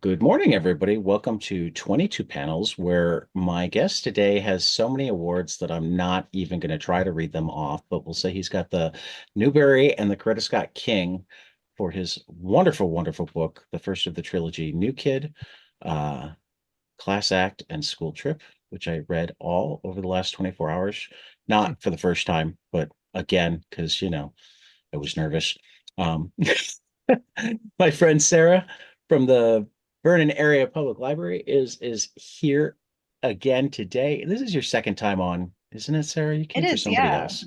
Good morning, everybody. Welcome to 22 Panels, where my guest today has so many awards that I'm not even going to try to read them off, but we'll say he's got the Newbery and the Coretta Scott King for his wonderful, wonderful book, the first of the trilogy, New Kid, uh, Class Act, and School Trip, which I read all over the last 24 hours. Not for the first time, but again, because, I was nervous. Um, my friend Sarah from the Vernon Area Public Library is here again today. This is your second time on, isn't it, Sarah? You It came for is, somebody yeah. else.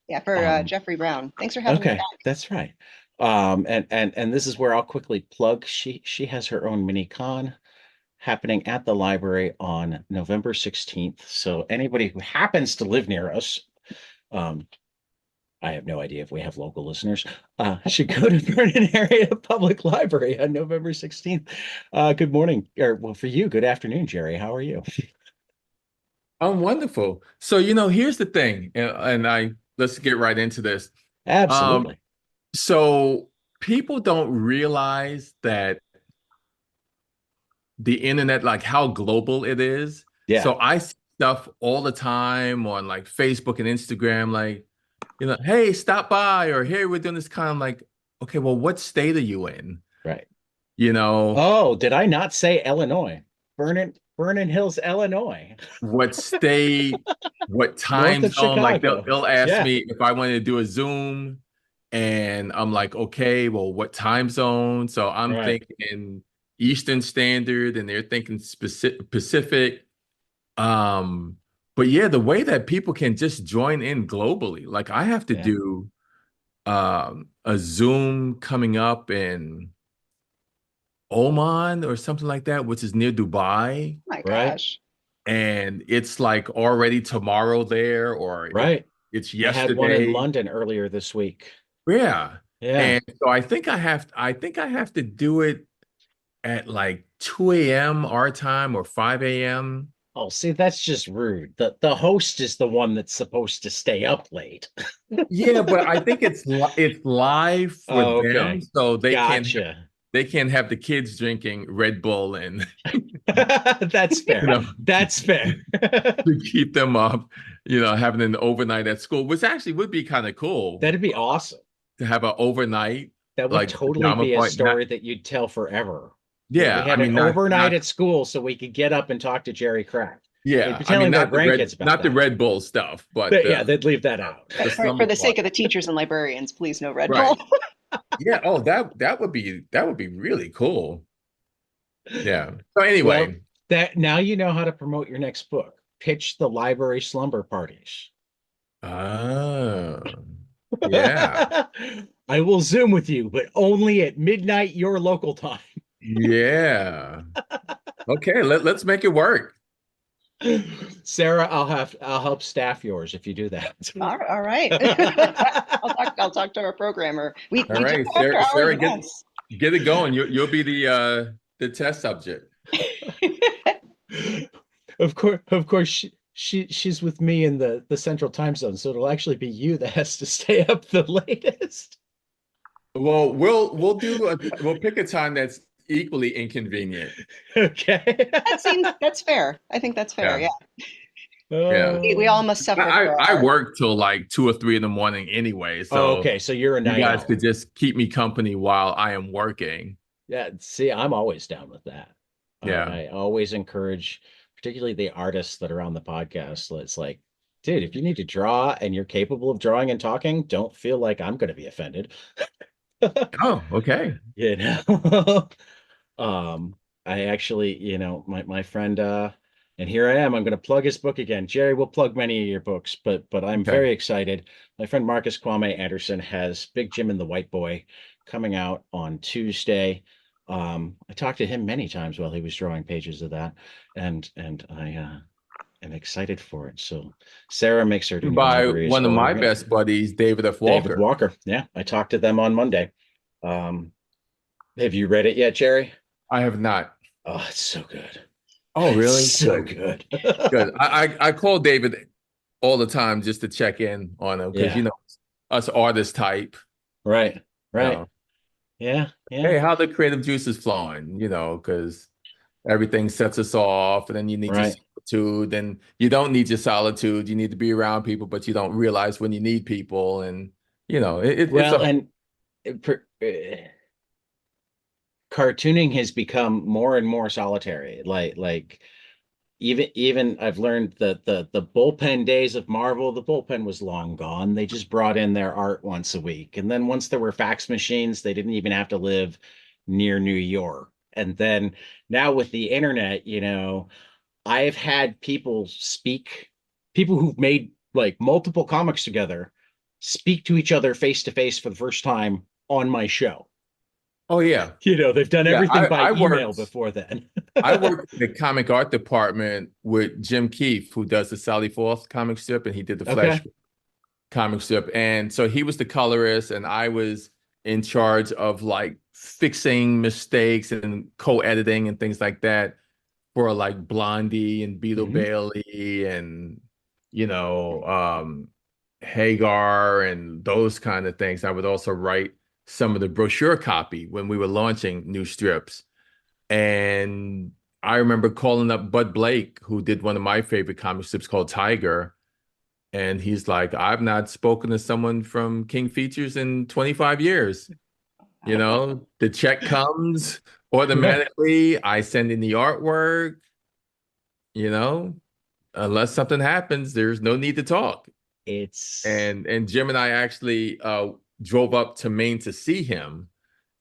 Yeah, for Um, Jeffrey Brown. Thanks for having me okay, back. that's right. And this is where I'll quickly plug. She has her own mini con happening at the library on November 16th. So anybody who happens to live near us, um, I have no idea if we have local listeners. Should go to Vernon Area Public Library on November 16th. Good morning, or well, for you, good afternoon, Jerry. How are you? I'm wonderful. So, here's the thing, and I let's get right into this. Um, Absolutely. so people don't realize that the internet, like how global it is. Yeah. So I see stuff all the time on like Facebook and Instagram, like, hey, stop by, or hey, we're doing this kind of like, okay, well, what state are you in? Right. You know, Oh, did I not say Illinois? Vernon Hills, Illinois, what state, what north time of zone. Like they'll Chicago. they'll ask Yeah. me if I wanted to do a Zoom, and I'm like, okay, well, what time zone? So I'm Right. thinking Eastern Standard, and they're thinking specific Pacific. Um, but yeah, the way that people can just join in globally, like I have to Yeah. do a Zoom coming up in Oman or something like that, which is near Dubai. Oh my Right. gosh. And it's like already tomorrow there, or Right. it's I had one in yesterday. London earlier this week. Yeah. Yeah. And so I think I have to do it at like 2 a.m. our time or 5 a.m. Oh, see, that's just rude. The host is the one that's supposed to stay up late. Yeah, but I think it's live for Oh, them, okay. so Gotcha. they can't have the kids drinking Red Bull and That's you fair. know That's fair. to keep them up, having an overnight at school, which actually would be kind of cool That'd be awesome. to have an overnight That would like totally pajama be a party. Not, story that you'd tell forever. That we yeah, I had an mean overnight not at school so we could get up and talk to Jerry Crack. We'd yeah, be I mean telling our not the grandkids about not the that. Red Bull stuff, but But yeah, they'd leave that out. the For slumber the sake party. of the teachers and librarians, please no Red Bull. Right. Yeah. Oh, that would be really cool. Yeah. So Well, anyway, that now you know how to promote your next book. Pitch the library slumber parties. oh, yeah. I will Zoom with you, but only at midnight your local time. Yeah. Okay, let's make it work. Sarah, I'll help staff yours if you do that. All right. I'll talk to our programmer. We All we do right, after Sarah, hours Sarah, get events. get it going. You'll be the test subject. Of course, she's with me in the central time zone, so it'll actually be you that has to stay up the latest. Well, we'll pick a time that's equally inconvenient. Okay. That's fair. I think that's fair. Yeah. Yeah. Yeah. We all must suffer I, for I our. work till like 2 or 3 in the morning anyway, so Okay, so you're a you night guys owl. could just keep me company while I am working. Yeah, see, I'm always down with that. Yeah. I always encourage, particularly the artists that are on the podcast. It's like, dude, if you need to draw and you're capable of drawing and talking, don't feel like I'm going to be offended. Oh, okay. You know, I actually, my friend, and here I am. I'm going to plug his book again. Jerry will plug many of your books, but I'm Okay. very excited. My friend Marcus Kwame Anderson has Big Jim and the White Boy coming out on Tuesday. I talked to him many times while he was drawing pages of that, and I am excited for it. So Sarah makes certain your By libraries one of my order it. best buddies, David F. David Walker. Walker. Yeah, I talked to them on Monday. Um, have you read it yet, Jerry? I have not. Oh, it's so good. Oh, It's really? so Good. good. Good. I call David all the time just to check in on him because Yeah, us artist type, right, you right. know. Yeah, Yeah. Hey, how the creative juice is flowing, because everything sets us off, and then you need your Right. solitude, and you don't need your solitude. You need to be around people, but you don't realize when you need people, and it's Well, a and cartooning has become more and more solitary. Like even I've learned that the bullpen days of Marvel, the bullpen was long gone. They just brought in their art once a week. And then once there were fax machines, they didn't even have to live near New York. And then now with the internet, I've had people who've made like multiple comics together speak to each other face to face for the first time on my show. oh yeah. They've done Yeah, everything by email before then. I worked in the comic art department with Jim Keefe, who does the Sally Forth comic strip, and he did the Flash Okay. comic strip. And so he was the colorist, and I was in charge of like fixing mistakes and co-editing and things like that for like Blondie and Beetle Hmm. Bailey and you know um Hagar and those kind of things. I would also write some of the brochure copy when we were launching new strips. And I remember calling up Bud Blake, who did one of my favorite comic strips called Tiger. And he's like, I've not spoken to someone from King Features in 25 years. The check comes Right. automatically. I send in the artwork, you know, unless something happens, there's no need to talk. It's And Jim and I actually drove up to Maine to see him.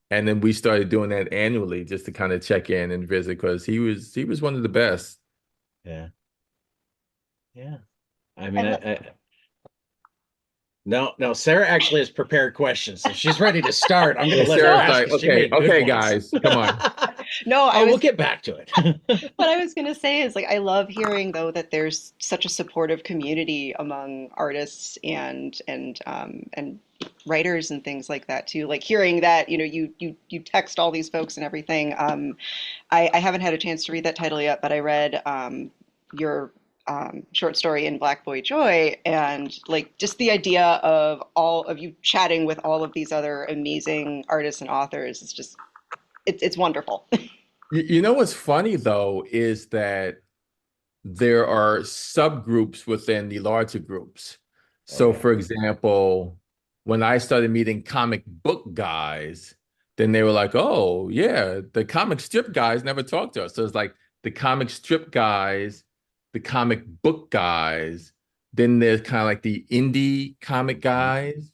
And then we started doing that annually just to kind of check in and visit because he was one of the best. Yeah. Yeah. I mean, I I no, no, Sarah actually has prepared questions. So she's ready to start. I'm going Yeah, to let her no, Sarah's ask like, because she okay, made good okay, ones. guys, come on. no, I Oh, we'll was get back to it. what I was gonna say is like I love hearing though that there's such a supportive community among artists and writers and things like that too. Like hearing that, you text all these folks and everything. I haven't had a chance to read that title yet, but I read your short story in Black Boy Joy, and like just the idea of all of you chatting with all of these other amazing artists and authors is just it's wonderful. You know what's funny though is that there are subgroups within the larger groups. Oh So, yeah. for example, when I started meeting comic book guys, then they were like, "Oh, yeah, the comic strip guys never talk to us." So it's like the comic strip guys, the comic book guys, then there's kind of like the indie comic Mhm. guys.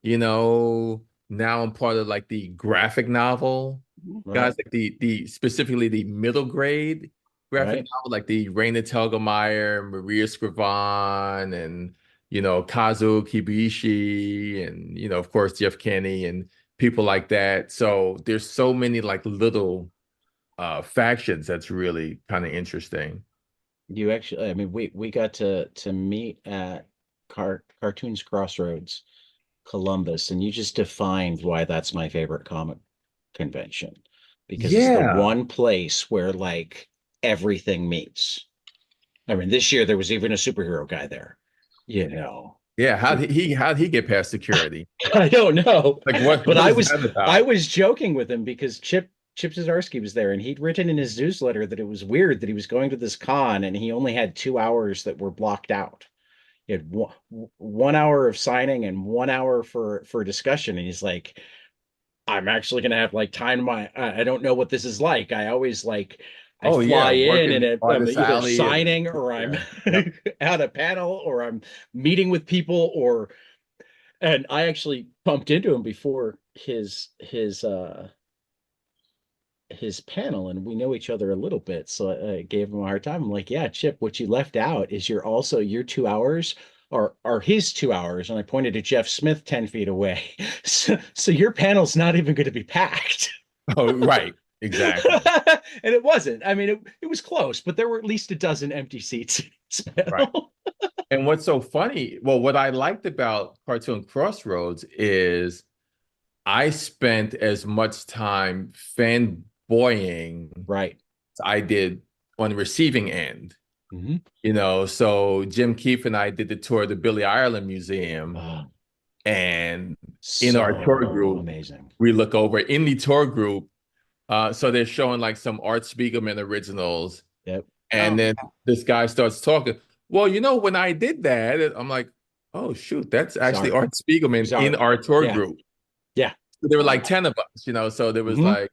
Now I'm part of like the graphic novel guys, Right. like the specifically the middle grade graphic Right. novel, like the Raina Telgemeier, Maria Scrivan, and Kazuo Kibuishi, and of course Jeff Kenny and people like that. So there's so many like little factions that's really kind of interesting. You actually, I mean, we got to meet at Cartoons Crossroads, Columbus, and you just defined why that's my favorite comic convention because it's the Yeah. one place where like everything meets. I mean, this year there was even a superhero guy there, you know. Yeah, how'd he get past security? I don't know, Like what but what I is was that I about? was joking with him because Chip Zdarsky was there, and he'd written in his newsletter that it was weird that he was going to this con and he only had 2 hours that were blocked out. He had 1 hour of signing and 1 hour for discussion, and he's like, I'm actually gonna have like time. I don't know what this is like. I always like I Oh yeah, fly in and working I'm artist either alley and signing or I'm yeah. Yep. at a panel or I'm meeting with people or and I actually bumped into him before his panel and we know each other a little bit. So I gave him a hard time. I'm like, yeah, Chip, what you left out is your 2 hours are his 2 hours. And I pointed to Jeff Smith 10 feet away. So your panel's not even going to be packed. Oh, right. Exactly. And it wasn't. I mean, it was close, but there were at least a dozen empty seats in his Right. panel. And what's so funny, well, what I liked about Cartoon Crossroads is I spent as much time fanboying as Right. I did on the receiving end. Hmm. So Jim Keefe and I did the tour of the Billy Ireland Museum. And in our tour So group, amazing. we look over in the tour group. So they're showing like some Art Spiegelman originals. Yep. And Oh, then this guy starts talking. Well, when I did that, I'm like, oh, shoot, that's actually Sorry. Art Spiegelman in Sorry. our tour Yeah. group. Yeah. There were like wow. 10 of us, so there was Hmm. like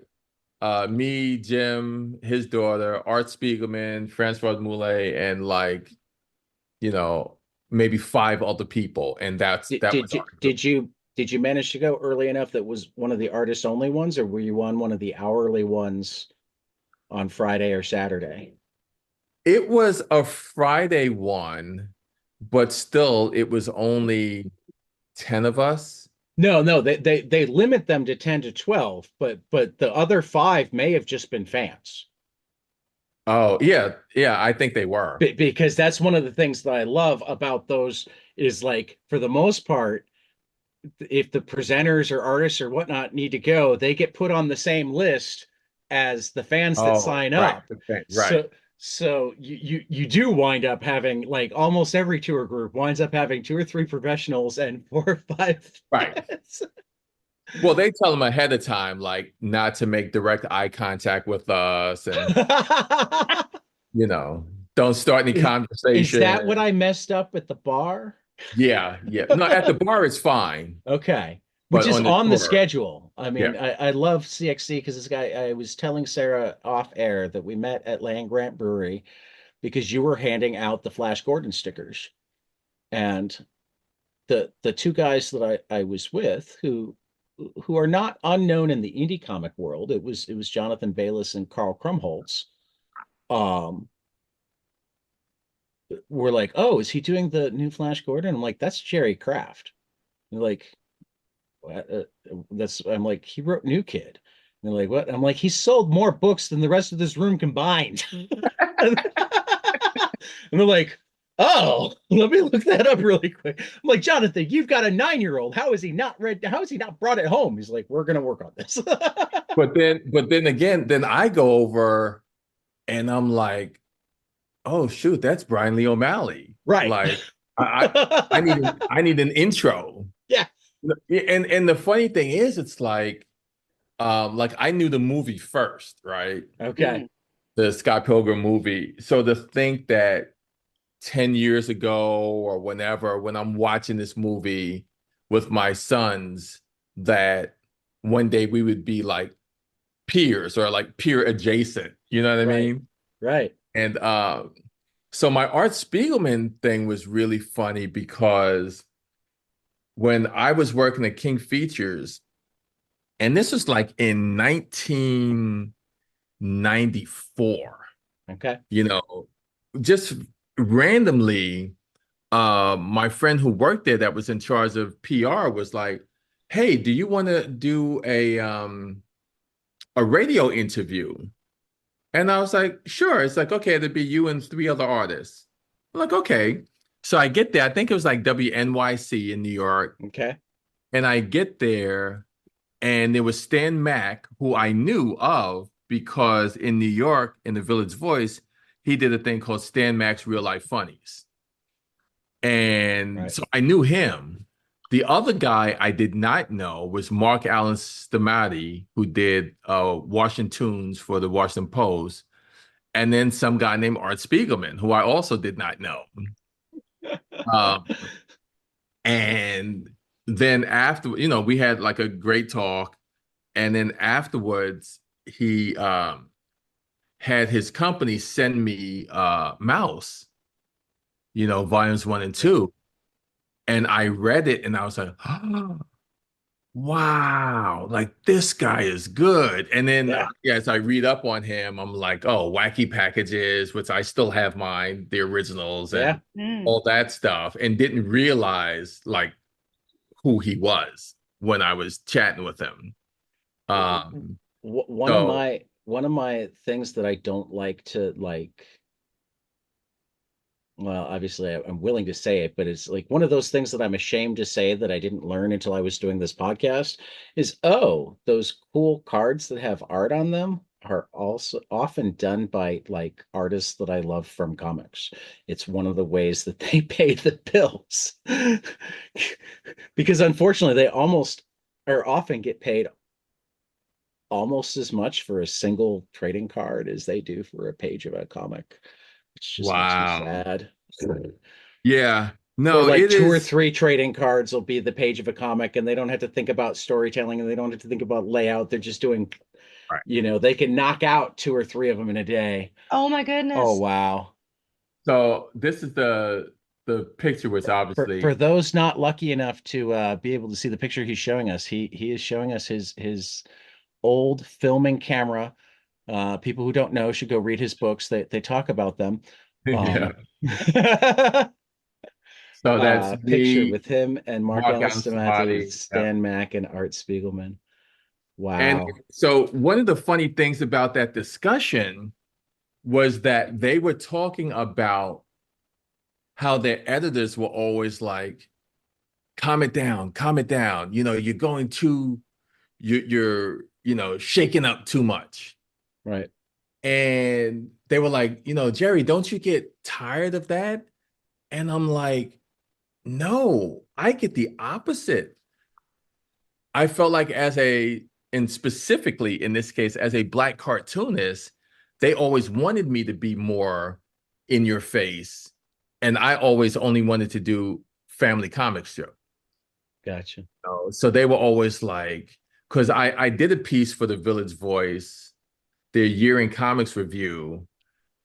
me, Jim, his daughter, Art Spiegelman, Francois Moulet, and like, you know, maybe five other people. And that was our group. Did you manage to go early enough that was one of the artist only ones, or were you on one of the hourly ones on Friday or Saturday? It was a Friday one, but still it was only 10 of us. No, no, they limit them to 10 to 12, but the other five may have just been fans. Oh, yeah, yeah, I think they were. Because that's one of the things that I love about those is like for the most part, if the presenters or artists or whatnot need to go, they get put on the same list as the fans that Oh, sign right, up. right, So you do wind up having like almost every tour group winds up having two or three professionals and four or five right. fans. Well, they tell them ahead of time, like not to make direct eye contact with us and, you know, don't start any is, is that what conversation. I messed up at the bar? Yeah, yeah. No, at the bar it's fine, Okay. Which but is on the on the tour, schedule. I yeah. mean, I love CXC because this guy, I was telling Sarah off air that we met at Land Grant Brewery because you were handing out the Flash Gordon stickers. And the two guys that I was with who are not unknown in the indie comic world, it was Jonathan Bayless and Carl Krumholtz, um, were like, oh, is he doing the new Flash Gordon? I'm like, that's Jerry Kraft. They're like, that's I'm like he wrote New Kid. And they're like, what? I'm like, he sold more books than the rest of this room combined. And they're like, oh, let me look that up really quick. I'm like, Jonathan, you've got a 9-year-old. How is he not read? How is he not brought it home? He's like, we're gonna work on this. But then again, then I go over and I'm like, oh shoot, that's Brian Lee O'Malley. Right. Like, I need an intro. Yeah. And the funny thing is, it's like I knew the movie first, right? Okay. Mm. The Scott Pilgrim movie. So to think that 10 years ago or whenever, when I'm watching this movie with my sons, that one day we would be like peers or like peer adjacent. You know what I Right. mean? Right. And so my Art Spiegelman thing was really funny because when I was working at King Features, and this was like in 1994, Okay. just randomly, my friend who worked there that was in charge of PR was like, "Hey, do you want to do a radio interview?" And I was like, "Sure." It's like, "Okay, it'd be you and three other artists." I'm like, "Okay." So I get there. I think it was like WNYC in New York, Okay. and I get there, and there was Stan Mack, who I knew of because in New York, in the Village Voice, he did a thing called Stan Mack's Real Life Funnies. And Right. so I knew him. The other guy I did not know was Mark Allen Stamati, who did Washington Tunes for the Washington Post, and then some guy named Art Spiegelman, who I also did not know. Um, and then after, we had like a great talk. And then afterwards, he had his company send me Mouse, volumes one and Yeah. two. And I read it and I was like, oh, wow, like this guy is good. And then Yeah. as I read up on him, I'm like, oh, Wacky Packages, which I still have mine, the originals Yeah. and Mm. all that stuff, and didn't realize like who he was when I was chatting with him. Um, One of so my things that I don't like to like, well, obviously I'm willing to say it, but it's like one of those things that I'm ashamed to say that I didn't learn until I was doing this podcast is, oh, those cool cards that have art on them. are also often done by like artists that I love from comics. It's one of the ways that they pay the bills. Because unfortunately, they almost or often get paid almost as much for a single trading card as they do for a page of a comic, which just makes me Wow. sad. Yeah. Or No, like it two or is. three trading cards will be the page of a comic, and they don't have to think about storytelling and they don't have to think about layout. They're just doing, Right. they can knock out two or three of them in a day. Oh my Oh, goodness. wow. So this is the picture, which For obviously, those not lucky enough to be able to see the picture he's showing us, he is showing us his old filming camera. People who don't know should go read his books. They talk about them. yeah. Um, So that's picture me, with him and Mark Mark Ellis Dematis, Anthony. Yeah. Stan Mack, and Art Spiegelman. And Wow. so one of the funny things about that discussion was that they were talking about how their editors were always like, calm it down, calm it down. You're going too, you're shaking up too much. Right. And they were like, Jerry, don't you get tired of that? And I'm like, no, I get the opposite. I felt like and specifically in this case, as a black cartoonist, they always wanted me to be more in your face. And I always only wanted to do family comic strip. Gotcha. So they were always like, because I did a piece for the Village Voice, their year in comics review,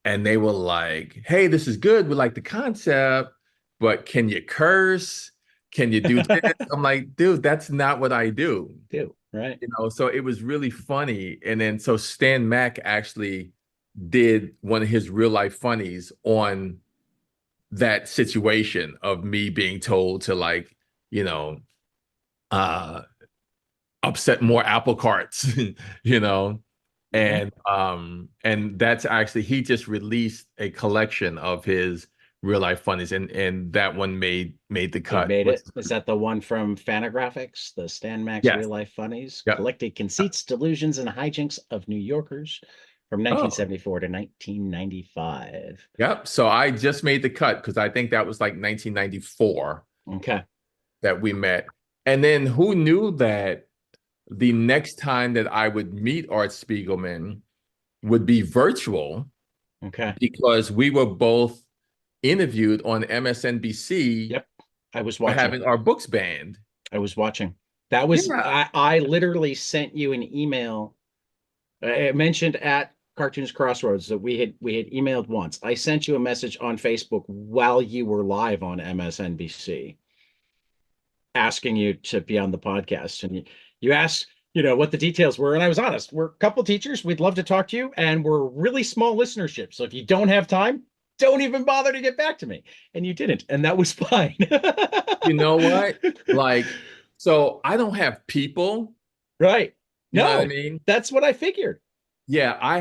and they were like, hey, this is good. We like the concept, but can you curse? Can you do this? I'm like, dude, that's not what I do. Do right. So it was really funny. And then so Stan Mack actually did one of his real life funnies on that situation of me being told to like, you know, uh upset more apple carts, you know. Yeah. And that's actually he just released a collection of his real life funnies and that one made the It cut, made which it. Is that the one from Fantagraphics, the Stan Max yes. Real Life Funnies, Yep. collected conceits, delusions, and hijinks of New Yorkers from Oh, 1974 to 1995? yep. So I just made the cut because I think that was like 1994 Okay. that we met. And then who knew that the next time that I would meet Art Spiegelman would be virtual Okay. because we were both interviewed on MSNBC Yep. I was for watching. having our books banned. I was watching. That was Yeah. I literally sent you an email. I mentioned at Cartoons Crossroads that we had emailed once. I sent you a message on Facebook while you were live on MSNBC asking you to be on the podcast. And you asked, what the details were. And I was honest. We're a couple teachers. We'd love to talk to you. And we're really small listenership. So if you don't have time, don't even bother to get back to me. And you didn't. And that was fine. You know what? Like, so I don't have people. Right. You know what I No, mean? that's what I figured. Yeah, I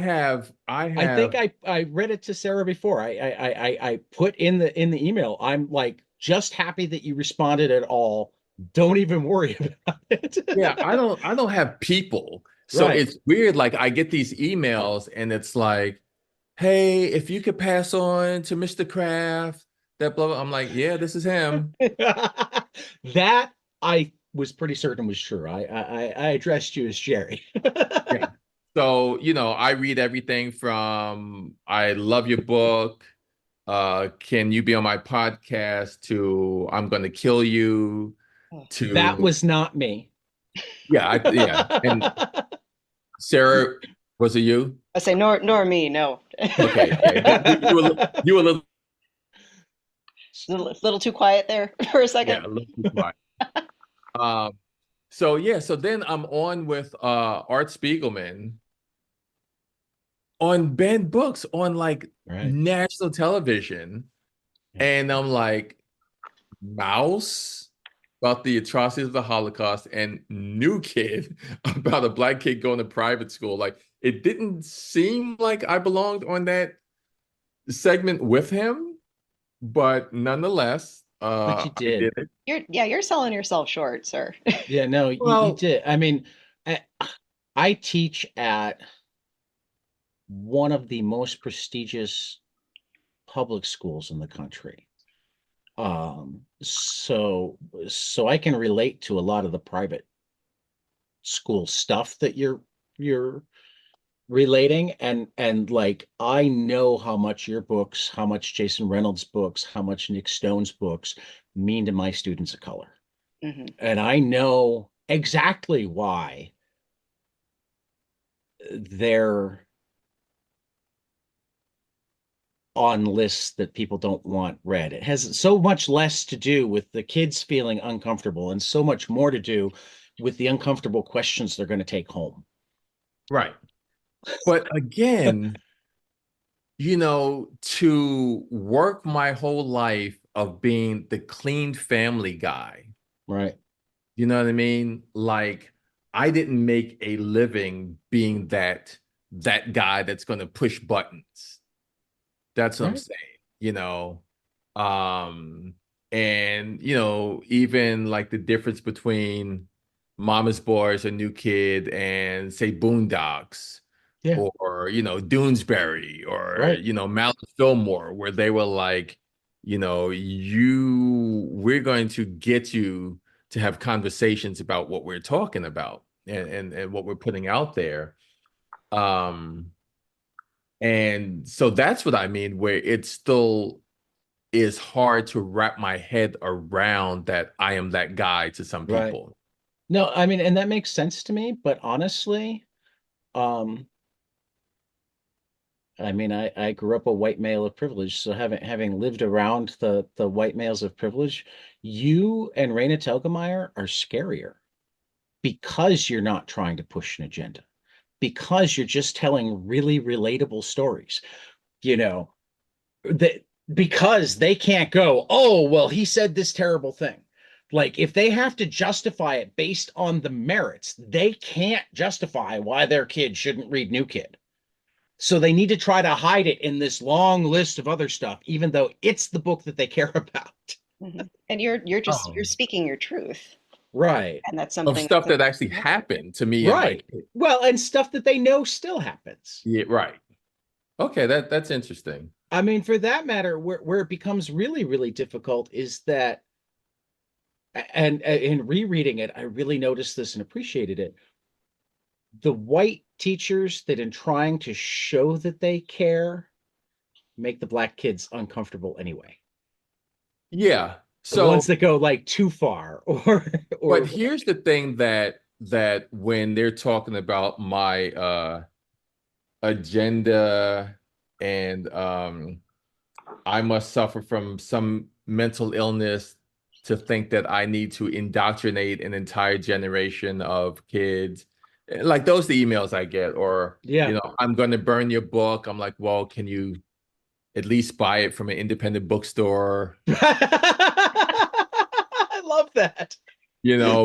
I think have, I read it to Sarah before. I put in the email. I'm like just happy that you responded at all. Don't even worry about it. yeah, I don't have people. So Right. it's weird. Like I get these emails and it's like, hey, if you could pass on to Mr. Kraft, that blah, blah. I'm like, yeah, this is him. That I was pretty certain was true. I addressed you as Jerry. Yeah. So, I read everything from I love your book, can you be on my podcast to I'm gonna kill you That to was not me. yeah, yeah. And Sarah, was it you? I say nor me, no. Okay, okay. You were a little Little too quiet there for a second. yeah, a little too quiet. Um, so yeah, so then I'm on with Art Spiegelman on Ben Books on like Right. national television. Yeah. And I'm like, Mouse about the atrocities of the Holocaust and New Kid about a black kid going to private school. Like it didn't seem like I belonged on that segment with him, but nonetheless, But you I did did. it. You're selling yourself short, sir. Yeah, no, you Well, did. I mean, I, I teach at one of the most prestigious public schools in the country. So I can relate to a lot of the private school stuff that you're relating, and like I know how much your books, how much Jason Reynolds' books, how much Nick Stone's books mean to my students of color. Hmm. And I know exactly why they're on lists that people don't want read. It has so much less to do with the kids feeling uncomfortable and so much more to do with the uncomfortable questions they're going to take home. Right. But again, to work my whole life of being the clean family guy, Right. you know what I mean? Like I didn't make a living being that guy that's going to push buttons. That's what I'm Right. saying, you know. Um, and even like the difference between Mama's Boys, A New Kid, and say Boondocks, Yeah. or Doonesbury, or Right. Malice Fillmore, where they were like, we're going to get you to have conversations about what we're talking about, and what we're putting out there. Um, and so that's what I mean, where it still is hard to wrap my head around that I am that guy to some Right. people. No, I mean, and that makes sense to me, but honestly, um, I mean, I grew up a white male of privilege, so having lived around the white males of privilege, you and Raina Telgemeier are scarier because you're not trying to push an agenda, because you're just telling really relatable stories, you know, that because they can't go, oh, well, he said this terrible thing. Like if they have to justify it based on the merits, they can't justify why their kid shouldn't read New Kid. So they need to try to hide it in this long list of other stuff, even though it's the book that they care about. Hmm. And you're Oh. speaking your truth, Right. and that's Of something stuff that's that actually important. happened to me and my Right. kid. Well, and stuff that they know still happens. Yeah, right. Okay, that's interesting. I mean, for that matter, where it becomes really, really difficult is that, and in rereading it, I really noticed this and appreciated it. The white teachers that, in trying to show that they care, make the black kids uncomfortable anyway. Yeah. The ones So, that go like too far, or but or here's the thing that when they're talking about my agenda, and I must suffer from some mental illness to think that I need to indoctrinate an entire generation of kids. Like those are the emails I get, or yeah. I'm going to burn your book. I'm like, well, can you at least buy it from an independent bookstore? I love that.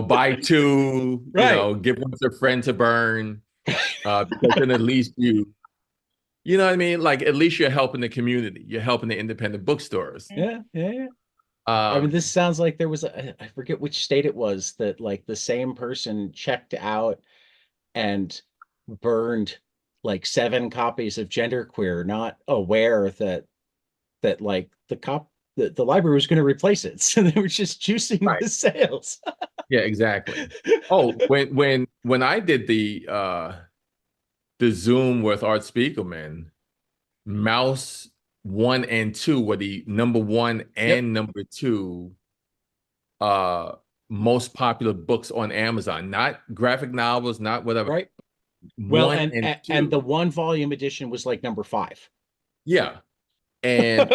Buy two, Right. give one to a friend to burn, because then at least you know what I mean? Like at least you're helping the community. You're helping the independent bookstores. Yeah, yeah, yeah. I mean, this Um, sounds like there was I forget which state it was that like the same person checked out and burned like 7 copies of Genderqueer, not aware that like the library was going to replace it. So they were just juicing right. the sales. Yeah, exactly. Oh, when I did the Zoom with Art Spiegelman, Mouse 1 and 2 were the number one Yep. and number two uh most popular books on Amazon, not graphic novels, not whatever. Right. Well, One and and and the two. one volume edition was like number 5. Yeah. And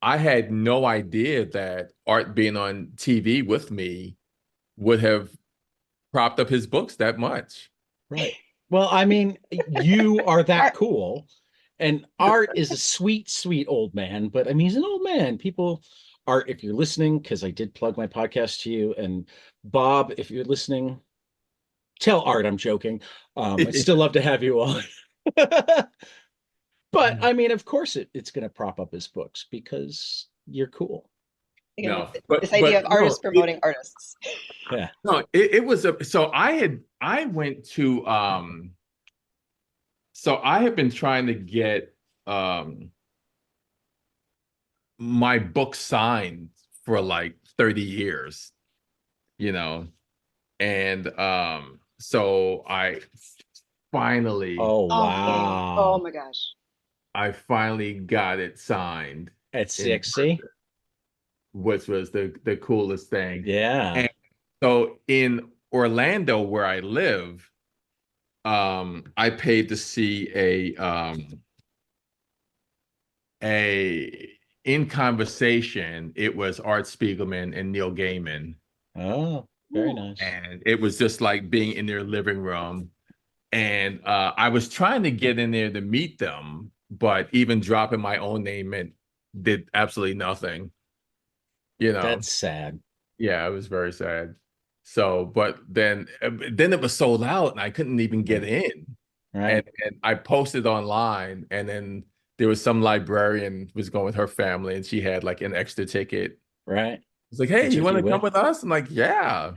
I had no idea that Art being on TV with me would have propped up his books that much. Right. Well, I mean, you are that Art, cool. And Art is a sweet, sweet old man, but I mean, he's an old man. People, Art, if you're listening, because I did plug my podcast to you, and Bob, if you're listening, tell Art I'm joking. I'd still love to have you on. But I mean, of course, it's going to prop up his books because you're cool. again, No, this but idea of no, artists promoting artists. Yeah. no, it was so I went to So I have been trying to get my book signed for like 30 years, you know. And so finally Oh, Oh, yay. Oh wow. my gosh. I finally got it signed At in 60? person, which was the coolest thing. Yeah. And so in Orlando, where I live, I paid to see a in conversation. It was Art Spiegelman and Neil Gaiman, Oh, very Ooh. nice. and it was just like being in their living room. And I was trying to get in there to meet them, but even dropping my own name meant did absolutely nothing, you know. That's sad, Yeah, it was very sad. So, but then it was sold out and I couldn't even get in. right? And I posted online, and then there was some librarian was going with her family and she had like an extra ticket. Right. It's like, hey, That you took want you to come with. with us? I'm like, yeah.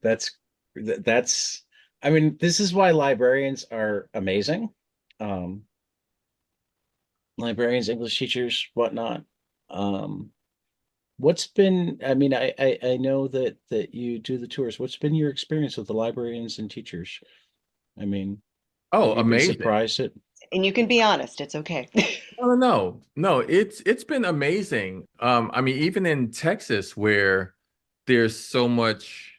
That's that's I mean, this is why librarians are amazing. Um, Librarians, English teachers, whatnot. Um, what's been, I mean, I know that you do the tours. What's been your experience with the librarians and teachers? I mean, have Oh, you been amazing. surprised at And you can be honest, it's okay. No, no, no, no. It's been amazing. I mean, even in Texas where there's so much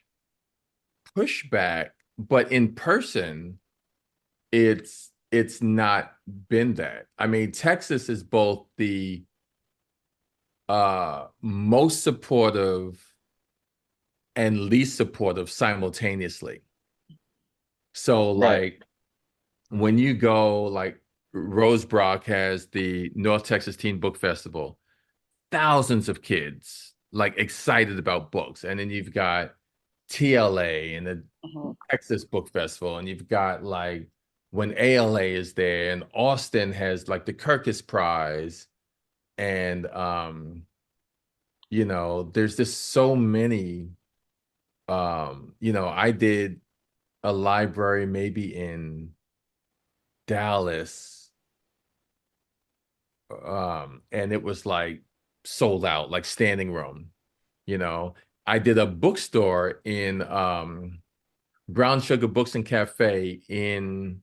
pushback, but in person, it's not been that. I mean, Texas is both the most supportive and least supportive simultaneously. So right, like when you go like Rosebrook has the North Texas Teen Book Festival, thousands of kids like excited about books. And then you've got TLA and the Mhm. Texas Book Festival, and you've got like when ALA is there, and Austin has like the Kirkus Prize, and there's just so many. I did a library maybe in Dallas, and it was like sold out, like standing room. You know, I did a bookstore in Brown Sugar Books and Cafe in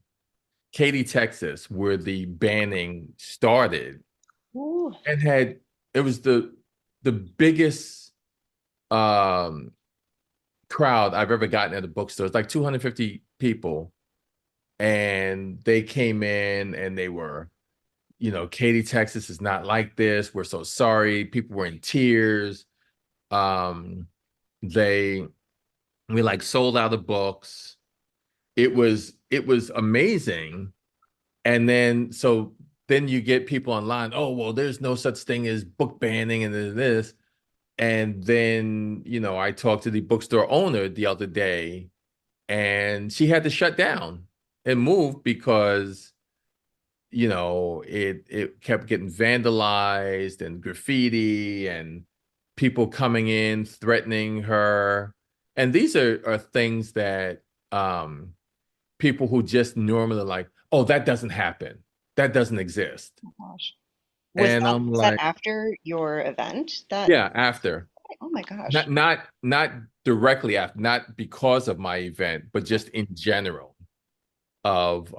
Katy, Texas, where the banning started, Ooh. and it was the biggest um crowd I've ever gotten at a bookstore. It's like 250 people, and they came in and they were, Katy, Texas is not like this. We're so sorry. People were in tears. Um, they we like sold out of books. It was amazing. And then you get people online, oh, well, there's no such thing as book banning and this. And then, I talked to the bookstore owner the other day, and she had to shut down and move because, it kept getting vandalized and graffiti and people coming in threatening her. And these are things that people who just normally like, oh, that doesn't happen. That doesn't exist. Oh gosh. And I'm Was that like, after your event? That yeah, after. oh my gosh. Not directly after, not because of my event, but just in general of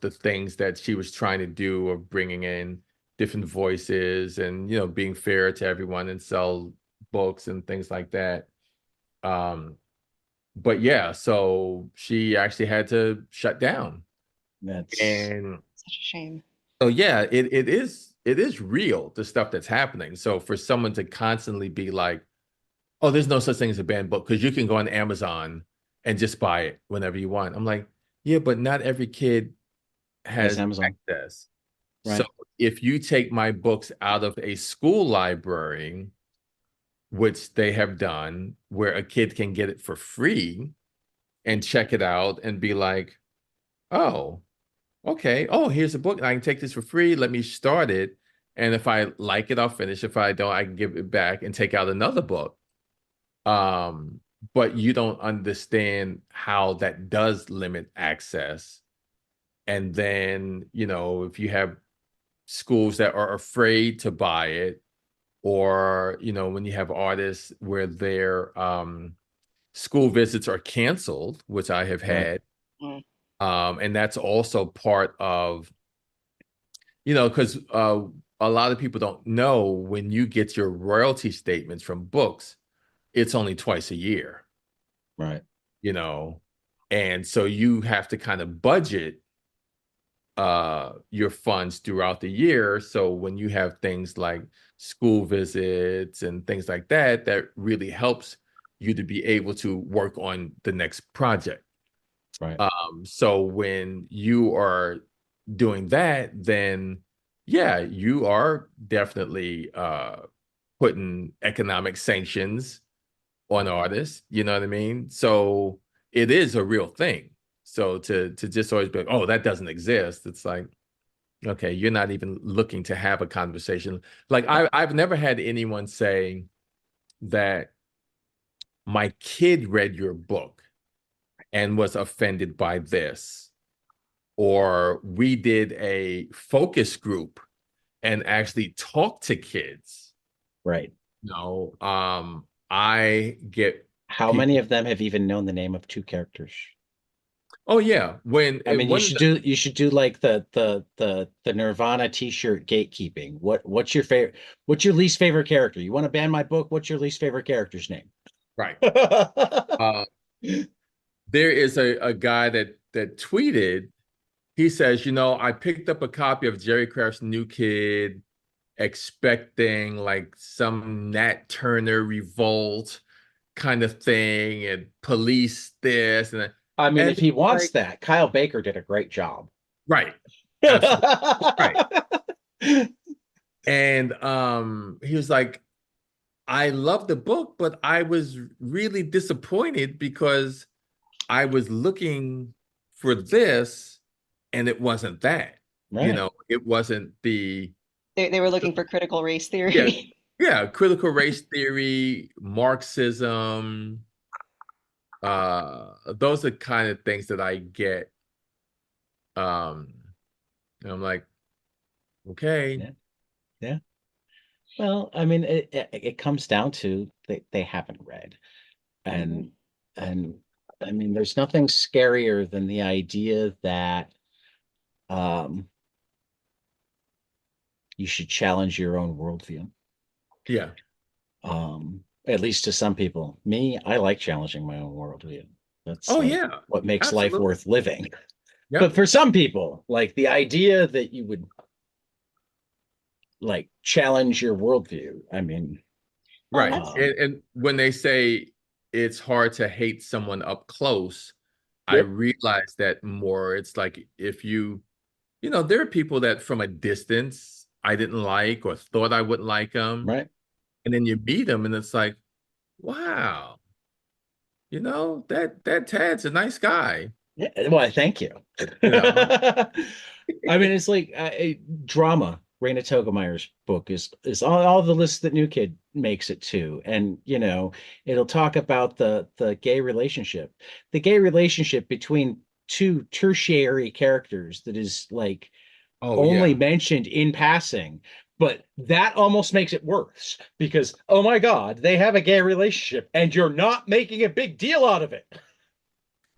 the things that she was trying to do of bringing in different voices and being fair to everyone and sell books and things like that. Um, but yeah, so she actually had to shut down. that's And Such a shame. so yeah, it is real, the stuff that's happening. So for someone to constantly be like, oh, there's no such thing as a banned book because you can go on Amazon and just buy it whenever you want. I'm like, yeah, but not every kid has has Amazon, access. So right? if you take my books out of a school library, which they have done, where a kid can get it for free and check it out and be like, oh, okay. Oh, here's a book. I can take this for free. Let me start it. And if I like it, I'll finish. If I don't, I can give it back and take out another book. Um, but you don't understand how that does limit access. And then, if you have schools that are afraid to buy it, or, when you have artists where their school visits are canceled, which I have Right. had. Mm. And that's also part of, because a lot of people don't know when you get your royalty statements from books, it's only twice a year, Right. you know, and so you have to kind of budget your funds throughout the year. So when you have things like school visits and things like that, that really helps you to be able to work on the next project. Right. So when you are doing that, then yeah, you are definitely putting economic sanctions on artists. You know what I mean? So it is a real thing. So to just always be like, oh, that doesn't exist. It's like, okay, you're not even looking to have a conversation. Like I've never had anyone say that my kid read your book and was offended by this, or we did a focus group and actually talked to kids. Right. I get How many people. of them have even known the name of two characters? Oh yeah, when I mean, one of the you should do like the Nirvana t-shirt gatekeeping. What's your favorite, what's your least favorite character? You want to ban my book? What's your least favorite character's name? right, uh, there is a guy that tweeted. He says, I picked up a copy of Jerry Craft's New Kid, expecting like some Nat Turner revolt kind of thing and police this and that. I mean, And if he wants like, that, Kyle Baker did a great job. right, absolutely right. And he was like, I love the book, but I was really disappointed because I was looking for this and it wasn't that. Right. It wasn't the They were looking for critical race yeah, theory. yeah, critical race theory, Marxism, those are kind of things that I get. Um, and I'm like, okay, Yeah. Yeah. Well, I mean, it comes down to they haven't read. Mhm. And and I mean, there's nothing scarier than the idea that um you should challenge your own worldview. yeah, At least to some people. Me, I like challenging my own worldview. That's oh like yeah, what makes life absolutely, worth living. yeah, But for some people, like the idea that you would like challenge your worldview, I mean, Well, and right. that's And when they say it's hard to hate someone up close, I yep, realize that more. It's like if there are people that from a distance I didn't like or thought I wouldn't like them, right. and then you meet them and it's like, wow, that Tad's a nice guy, Yeah, well, thank you. you know. I mean, it's like drama. Raina Telgemeier's book is all the lists that New Kid makes it to, and it'll talk about the gay relationship, between two tertiary characters that is like Oh only yeah, mentioned in passing, but that almost makes it worse because oh my God, they have a gay relationship, and you're not making a big deal out of it.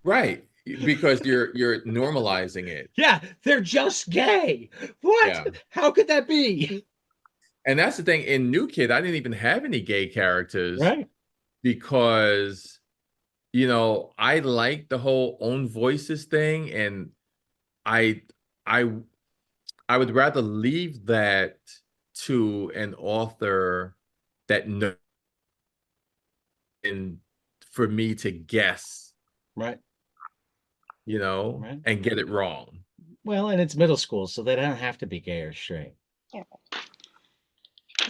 right. Because you're normalizing it. Yeah, they're just gay. What? Yeah. How could that be? And that's the thing in New Kid, I didn't even have any gay characters Right. because I like the whole own voices thing, and I I I would rather leave that to an author that knows and for me to guess, Right. Right. and get it wrong. Well, and it's middle school, so they don't have to be gay or straight. yeah.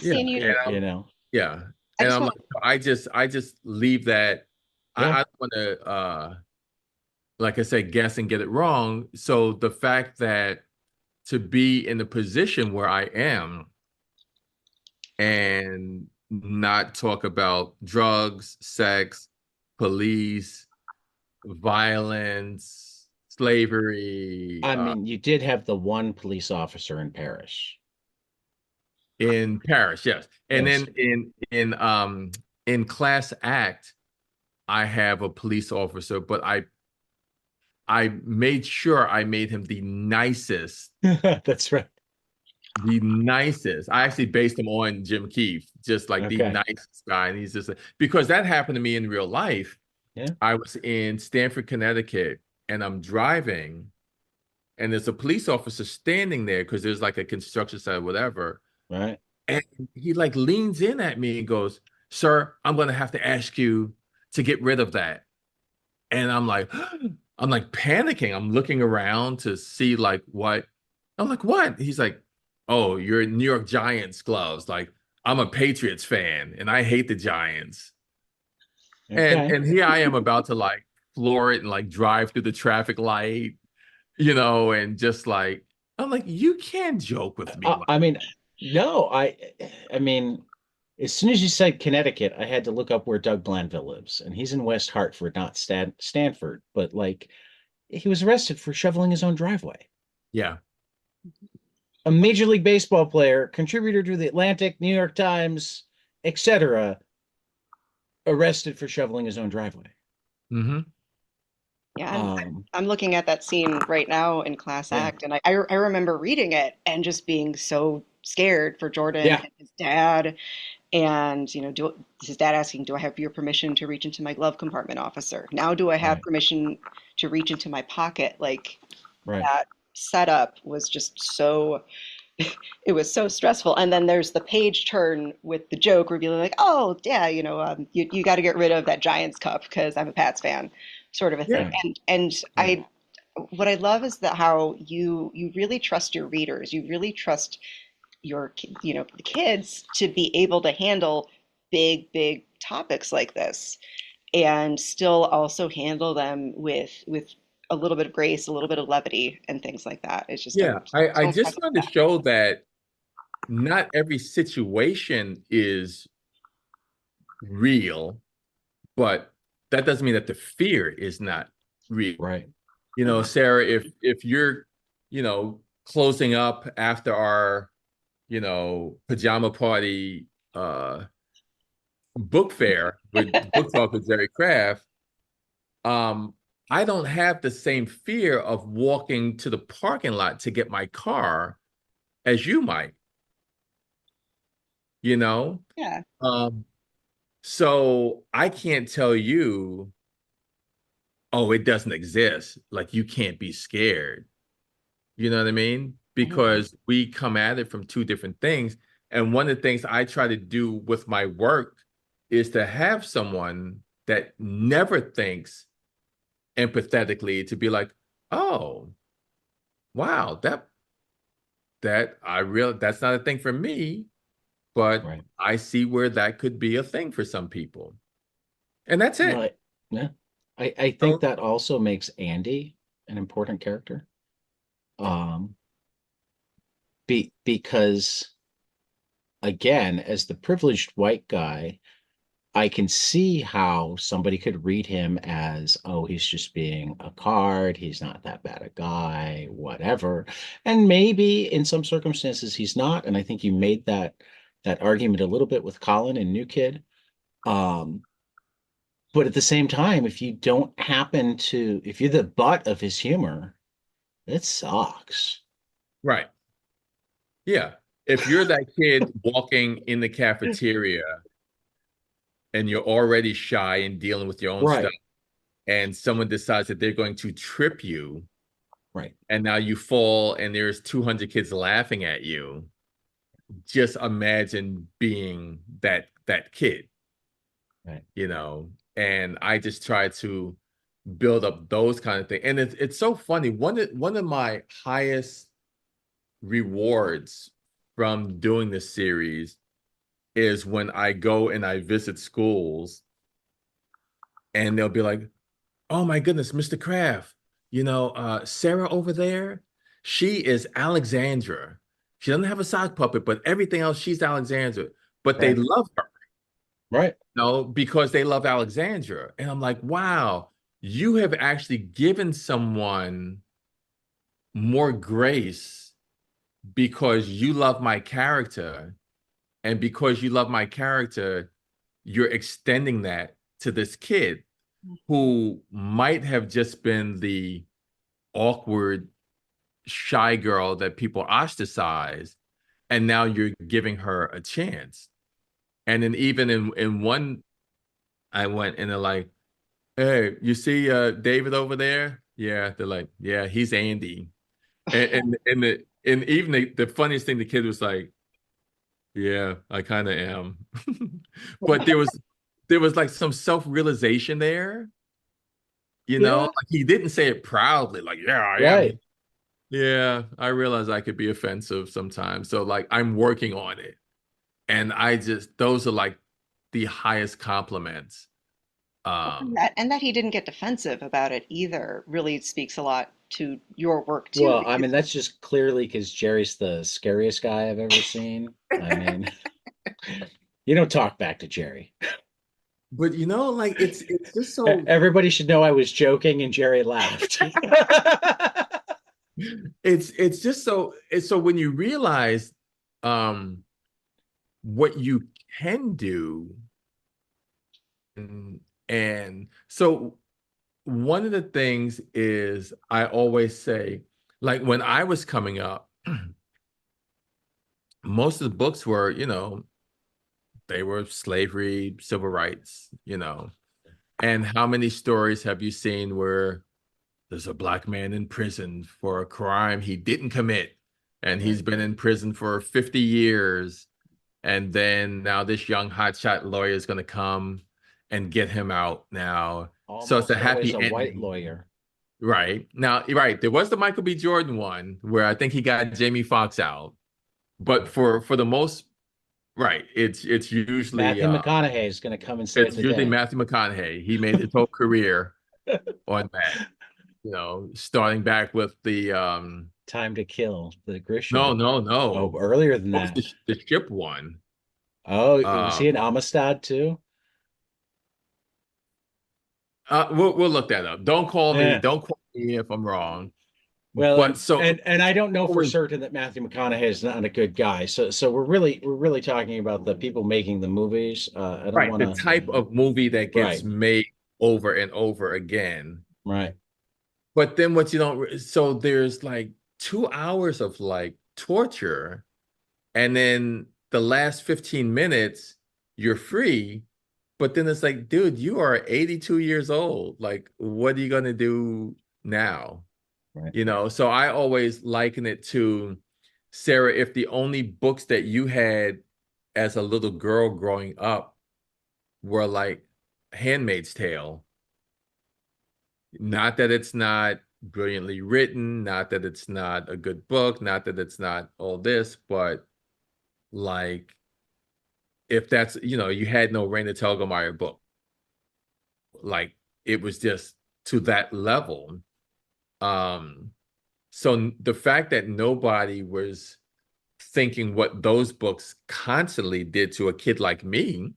Yeah. See, and And You know. yeah. I And just I'm want like, I just leave that. Yeah. I don't want to like I said, guess and get it wrong. So the fact that to be in the position where I am and not talk about drugs, sex, police, violence, slavery I mean, you did have the one police officer in Paris. in Paris, yes. And Yes. then in Class Act, I have a police officer, but I made sure I made him That's right. the nicest. I actually based him on Jim Keefe, just like the Okay. nicest guy. And he's just because that happened to me in real life. Yeah. I was in Stamford, Connecticut, and I'm driving, and there's a police officer standing there because there's like a construction site, or whatever. Right. And he like leans in at me and goes, "Sir, I'm gonna have to ask you to get rid of that." And I'm like, I'm like panicking. I'm looking around to see like what. I'm like, what? He's like, oh, you're New York Giants gloves. Like, I'm a Patriots fan and I hate the Giants. And Okay. and here I am about to like floor it and like drive through the traffic light, you know, and just like I'm like, you can't joke with me like I mean, no, I mean, as soon as you said Connecticut, I had to look up where Doug Blandville lives, and he's in West Hartford, not Stanford. But like, he was arrested for shoveling his own driveway. yeah. A Major League Baseball player, contributor to the Atlantic, New York Times, etc., arrested for shoveling his own driveway. Hmm. Yeah, Um, I'm looking at that scene right now in Class yeah, Act, and I remember reading it and just being so scared for Jordan yeah, and his dad, and his dad asking, "Do I have your permission to reach into my glove compartment, officer? Now, do I have right, permission to reach into my pocket?" Like right, that setup was just so it was so stressful. And then there's the page turn with the joke revealing, like, "Oh, yeah, you got to get rid of that Giants cup because I'm a Pats fan," sort of a thing. Yeah. right, And right, what I love is that how you really trust your readers. You really trust the kids to be able to handle big topics like this and still also handle them with a little bit of grace, a little bit of levity, and things like that. It's just I'm Yeah. I so impressed just with wanted to that. show that not every situation is real, but that doesn't mean that the fear is not real. right. You know, Sarah, if you're, closing up after our, pajama party book fair with book talk with Jerry Craft, um, I don't have the same fear of walking to the parking lot to get my car as you might, you know? Yeah. Um, so I can't tell you, oh, it doesn't exist. Like you can't be scared. You know what I mean? Mhm. Because we come at it from two different things. And one of the things I try to do with my work is to have someone that never thinks empathetically to be like, oh, wow, that's not a thing for me, but Right. I see where that could be a thing for some people. And that's No, it. yeah. I think So, that also makes Andy an important character. Um, because again, as the privileged white guy, I can see how somebody could read him as, oh, he's just being a card, he's not that bad a guy, whatever. And maybe in some circumstances he's not. And I think you made that argument a little bit with Colin and New Kid. Um, but at the same time, if you're the butt of his humor, it sucks. right. Yeah. If you're that kid walking in the cafeteria and you're already shy and dealing with your own stuff, Right, and someone decides that they're going to trip you, right, and now you fall and there's 200 kids laughing at you, just imagine being that kid, right. and I just try to build up those kind of things. And it's so funny. One of my highest rewards from doing this series is when I go and I visit schools and they'll be like, oh my goodness, Mr. Kraft, Sarah over there, she is Alexandra. She doesn't have a sock puppet, but everything else, she's Alexandra. But they Right, love her, right. because they love Alexandra. And I'm like, wow. you have actually given someone more grace because you love my character. And because you love my character, you're extending that to this kid who might have just been the awkward, shy girl that people ostracize. And now you're giving her a chance. And then even in one, I went and they're like, hey, you see David over there? Yeah, they're like, yeah, he's Andy. And even the funniest thing, the kid was like, yeah, I kind of am. But there was like some self-realization there, Yeah. like he didn't say it proudly, like, yeah, I am. Right. Yeah, I realize I could be offensive sometimes. So like I'm working on it. And I just those are like the highest compliments. Well, Um, and that he didn't get defensive about it either really speaks a lot to your work too, Well, I because mean, that's just clearly because Jerry's the scariest guy I've ever seen. I mean, you don't talk back to Jerry. but like it's just so Everybody should know I was joking and Jerry laughed. it's just so it's so when you realize um what you can do and so one of the things is I always say, like when I was coming up, most of the books were, they were slavery, civil rights. And how many stories have you seen where there's a black man in prison for a crime he didn't commit, and Right. he's been in prison for 50 years, and then now this young hotshot lawyer is going to come and get him out now. So it's a Almost always happy a white ending. lawyer. Right. Now, right. There was the Michael B. Jordan one where I think he got Jamie Foxx out. But for the most right, Matthew McConaughey is going to come and save it's the usually day. Matthew McConaughey. He made his whole career on that, starting back with the Time to Kill, the no, Grisham. no, Oh, no. earlier than What was that. the ship one? Oh, was Uh he in Amistad too? we'll look that up. Yeah. Don't call me if I'm wrong. Well, But and so and I don't know for always certain that Matthew McConaughey is not a good guy. So we're really talking about the people making the movies. I don't right, want the to. type of movie that gets Right. made over and over again. Right. But then what you don't, so there's like 2 hours of like torture, and then the last 15 minutes, you're free. But then it's like, dude, you are 82 years old. Like, what are you going to do now? Right. So I always liken it to Sarah, if the only books that you had as a little girl growing up were like Handmaid's Tale. Not that it's not brilliantly written, not that it's not a good book, not that it's not all this, but like if that's, you had no Raina Telgemeier book, like it was just to that level. Um, so the fact that nobody was thinking what those books constantly did to a kid like me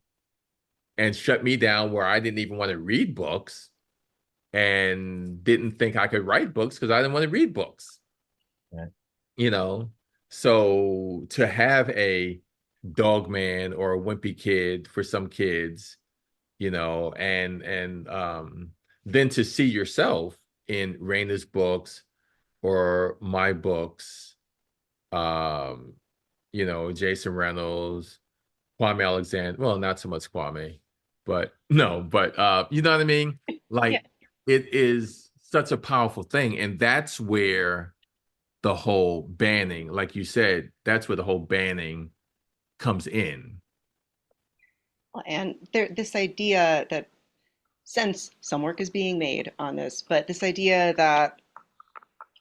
and shut me down where I didn't even want to read books and didn't think I could write books because I didn't want to read books. Right. you know so to have a dog man or a wimpy kid for some kids, and then to see yourself in Raina's books or my books, um Jason Reynolds, Kwame Alexander, well, not so much Kwame, but no, but you know what I mean, yeah. like it is such a powerful thing, and that's where the whole banning, like you said, that's where the whole banning comes in. And this idea that since some work is being made on this, but this idea that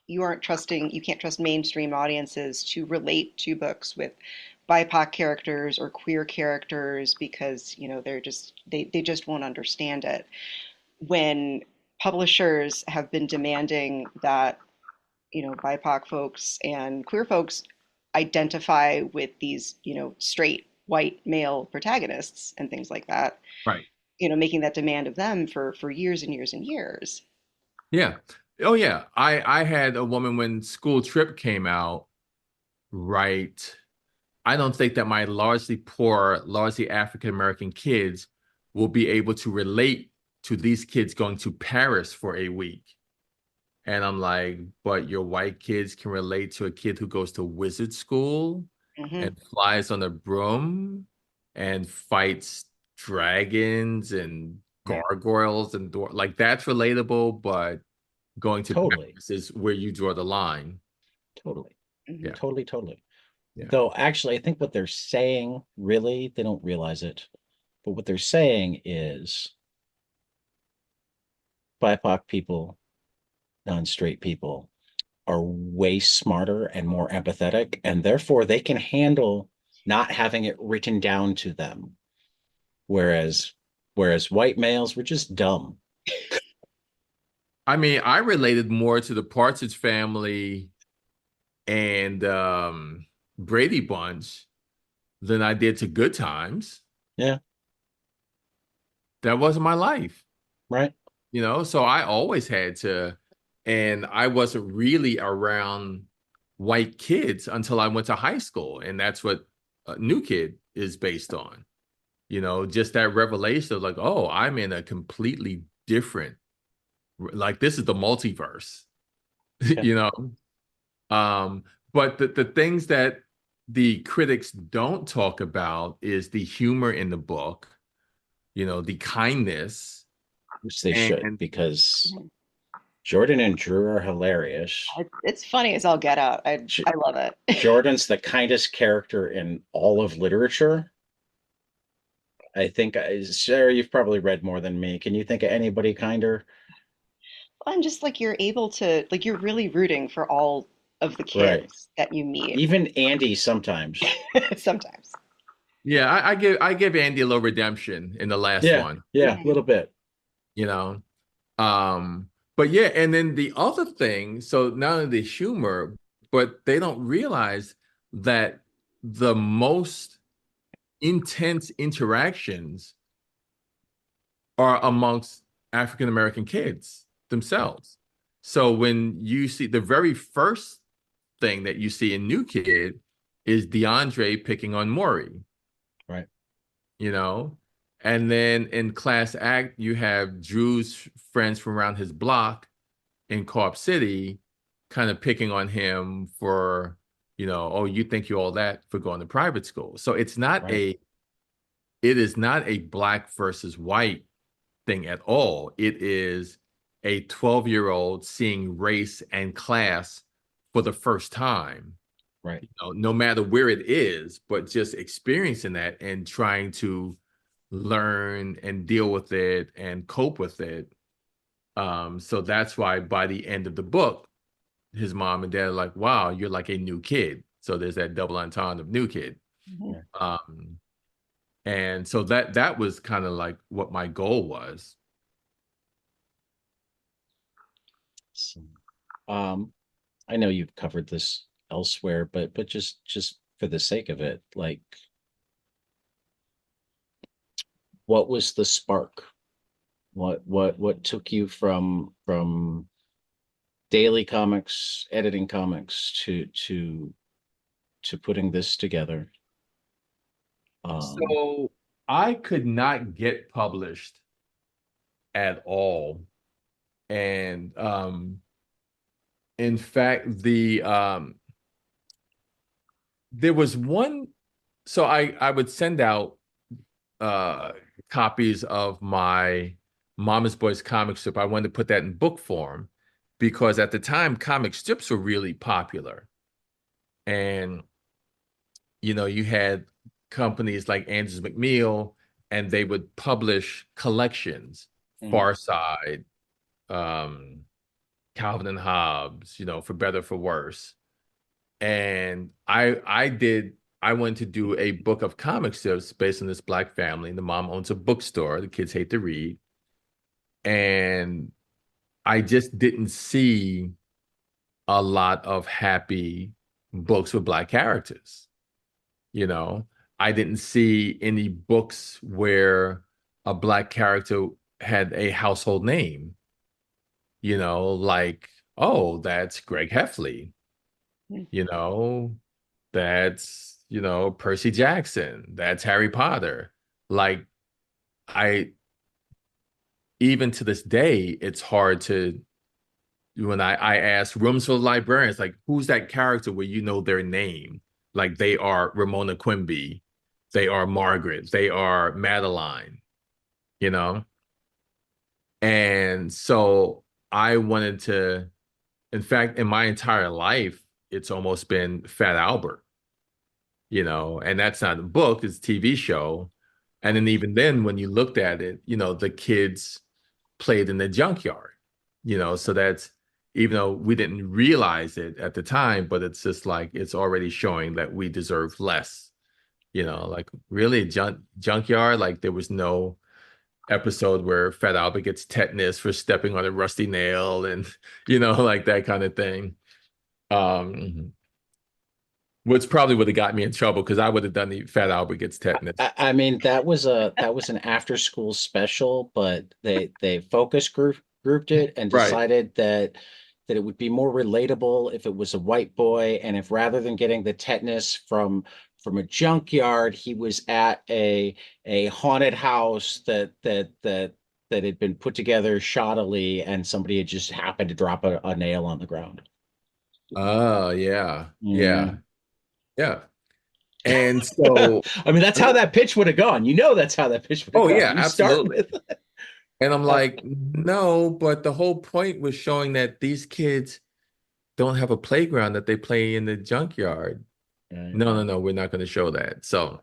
you can't trust mainstream audiences to relate to books with BIPOC characters or queer characters because, they just won't understand it. When publishers have been demanding that, BIPOC folks and queer folks identify with these, straight white male protagonists and things like that, Right. making that demand of them for years and years and years. Yeah. Oh yeah. I had a woman when School Trip came out, right? I don't think that my largely poor, largely African American kids will be able to relate to these kids going to Paris for a week. And I'm like, but your white kids can relate to a kid who goes to wizard school Hmm. and flies on a broom and fights dragons and Right. gargoyles and like that's relatable, but going to Totally. Paris is where you draw the line. Totally. Hmm. Yeah, Totally. Totally. yeah. Though actually, I think what they're saying, really, they don't realize it. But what they're saying is BIPOC people, non-straight people are way smarter and more empathetic, and therefore they can handle not having it written down to them. Whereas white males were just dumb. I mean, I related more to the Partridge Family and Brady Bunch than I did to Good Times. Yeah, That wasn't my life, right. so I always had to, and I wasn't really around white kids until I went to high school, and that's what New Kid is based on. Just that revelation of like, oh, I'm in a completely different, like this is the multiverse, Yeah. you know. Um, but the things that the critics don't talk about is the humor in the book, the kindness, Which they should, and because Jordan and Drew are hilarious. It's funny as all get out. I love it. Jordan's the kindest character in all of literature. I think, Sarah, you've probably read more than me. Can you think of anybody kinder? And just like you're able to, like, you're really rooting for all of the Right. kids that you meet Even Andy sometimes. sometimes. yeah, I give Andy a little redemption in the last Yeah, one, yeah, a Mhm. little bit. you know. But yeah, and then the other thing, so not only the humor, but they don't realize that the most intense interactions are amongst African American kids Right, themselves. So when you see the very first thing that you see in New Kid is DeAndre picking on Maury, right, you know? And then in Class Act, you have Drew's friends from around his block in Co-op City kind of picking on him for, oh, you think you're all that for going to private school. So right, it is not a black versus white thing at all. It is a 12-year-old seeing race and class for the first time, right. no matter where it is, but just experiencing that and trying to learn and deal with it and cope with it. So that's why by the end of the book, his mom and dad are like, wow, you're like a new kid. So there's that double entendre of new kid. Mhm. Yeah. Um, and so that was kind of like what my goal was. So, um, I know you've covered this elsewhere, but just for the sake of it, like, what was the spark? What took you from daily comics, editing comics to putting this together? Um, So I could not get published at all. And in fact, there was one, so I would send out uh copies of my Mama's Boys comic strip. I wanted to put that in book form because at the time comic strips were really popular. And you had companies like Andrews McMeel, and they would publish collections, mhm, Far Side, um, Calvin and Hobbes, for better for worse. And I wanted to do a book of comic strips based on this black family. The mom owns a bookstore. The kids hate to read. And I just didn't see a lot of happy books with black characters. You know, I didn't see any books where a Black character had a household name, like, oh, that's Greg Heffley, Mm. you know, that's, Percy Jackson, that's Harry Potter. Like, I, even to this day, it's hard to, when I ask rooms full of librarians, like, who's that character where you know their name? Like, they are Ramona Quimby, they are Margaret, they are Madeline, you know? And so I wanted to, in fact, in my entire life, it's almost been Fat Albert, and that's not a book, it's a TV show. And then even then, when you looked at it, the kids played in the junkyard, so that's, even though we didn't realize it at the time, but it's just like, it's already showing that we deserve less, like really junkyard, like there was no episode where Fat Albert gets tetanus for stepping on a rusty nail and, like that kind of thing. Um, which probably would have got me in trouble because I would have done the Fat Albert gets tetanus. I mean, that was an after school special, but they focus grouped it and Right. decided that it would be more relatable if it was a white boy, and if rather than getting the tetanus from a junkyard, he was at a haunted house that had been put together shoddily, and somebody had just happened to drop a nail on the ground. Oh, yeah. Yeah. Mm. Yeah. And so, I mean, that's I how mean, that pitch would have gone. You know, that's how that pitch would have oh, gone. yeah, You start absolutely. with And I'm uh, like, no, but the whole point was showing that these kids don't have a playground, that they play in the junkyard. right. No, no, no, we're not going to show that. So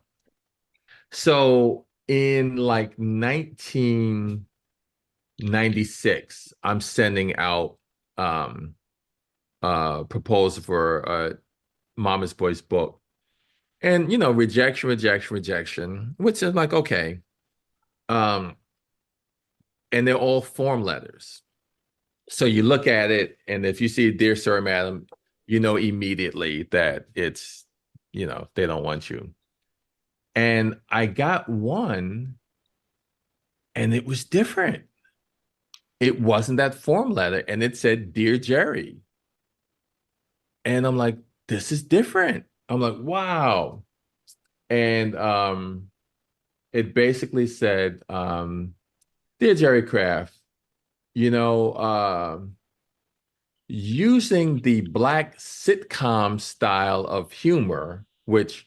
in like 1996, I'm sending out proposal for Mama's Boys book. And rejection, rejection, rejection, which is like, okay. Um, and they're all form letters. So you look at it, and if you see Dear Sir, Madam, you know immediately that it's, they don't want you. And I got one, and it was different. It wasn't that form letter, and it said Dear Jerry. And I'm like, this is different. I'm like, wow. And it basically said, Dear Jerry Craft, you know, using the black sitcom style of humor, which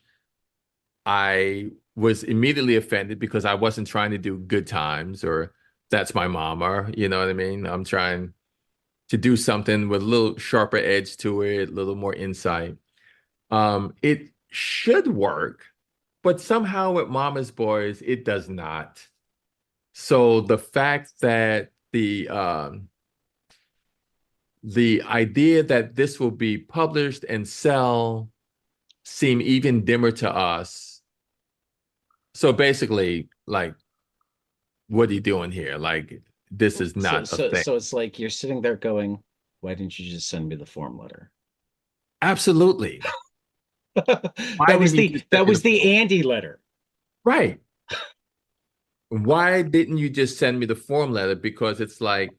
I was immediately offended because I wasn't trying to do Good Times or That's My Mama, you know what I mean? I'm trying to do something with a little sharper edge to it, a little more insight. It should work, but somehow with Mama's Boys, it does not. So the fact that the idea that this will be published and sell seem even dimmer to us. So basically, like, what are you doing here? Like, this is So not a so thing. so it's like you're sitting there going, why didn't you just send me the form letter? Absolutely. Why That was didn't you the just send that me the was the form? Andy letter. Right. Why didn't you just send me the form letter? Because it's like,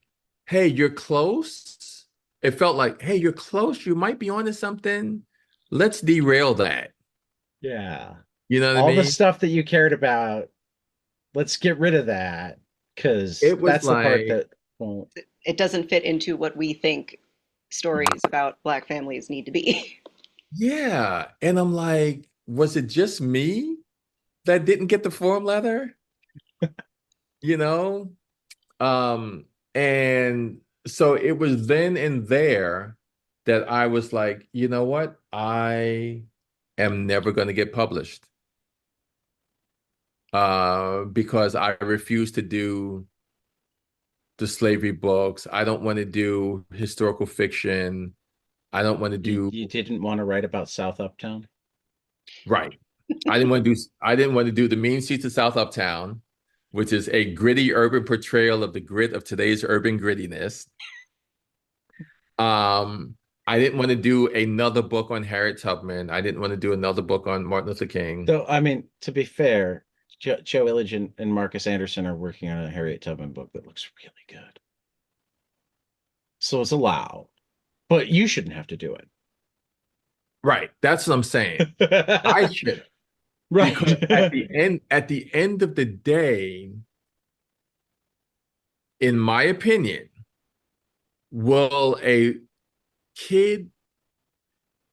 hey, you're close. It felt like, hey, you're close. You might be onto something. Let's derail that. Yeah. You know what I All the mean? stuff that you cared about, let's get rid of that because It was that's the part like, that won't. It doesn't fit into what we think stories about Black families need to be. yeah. And I'm like, was it just me that didn't get the form letter? You know? Um, and so it was then and there that I was like, you know what? I am never going to get published because I refuse to do the slavery books. I don't want to do historical fiction. I don't want to do You didn't want to write about South Uptown? right. I didn't want to do the mean streets of South Uptown, which is a gritty urban portrayal of the grit of today's urban grittiness. I didn't want to do another book on Harriet Tubman. I didn't want to do another book on Martin Luther King. So, I mean, to be fair, Joe Illidge and Marcus Anderson are working on a Harriet Tubman book that looks really good. So it's allowed, but you shouldn't have to do Right. That's what I'm saying. I it. should, because Right. at the end of the day, in my opinion, will a kid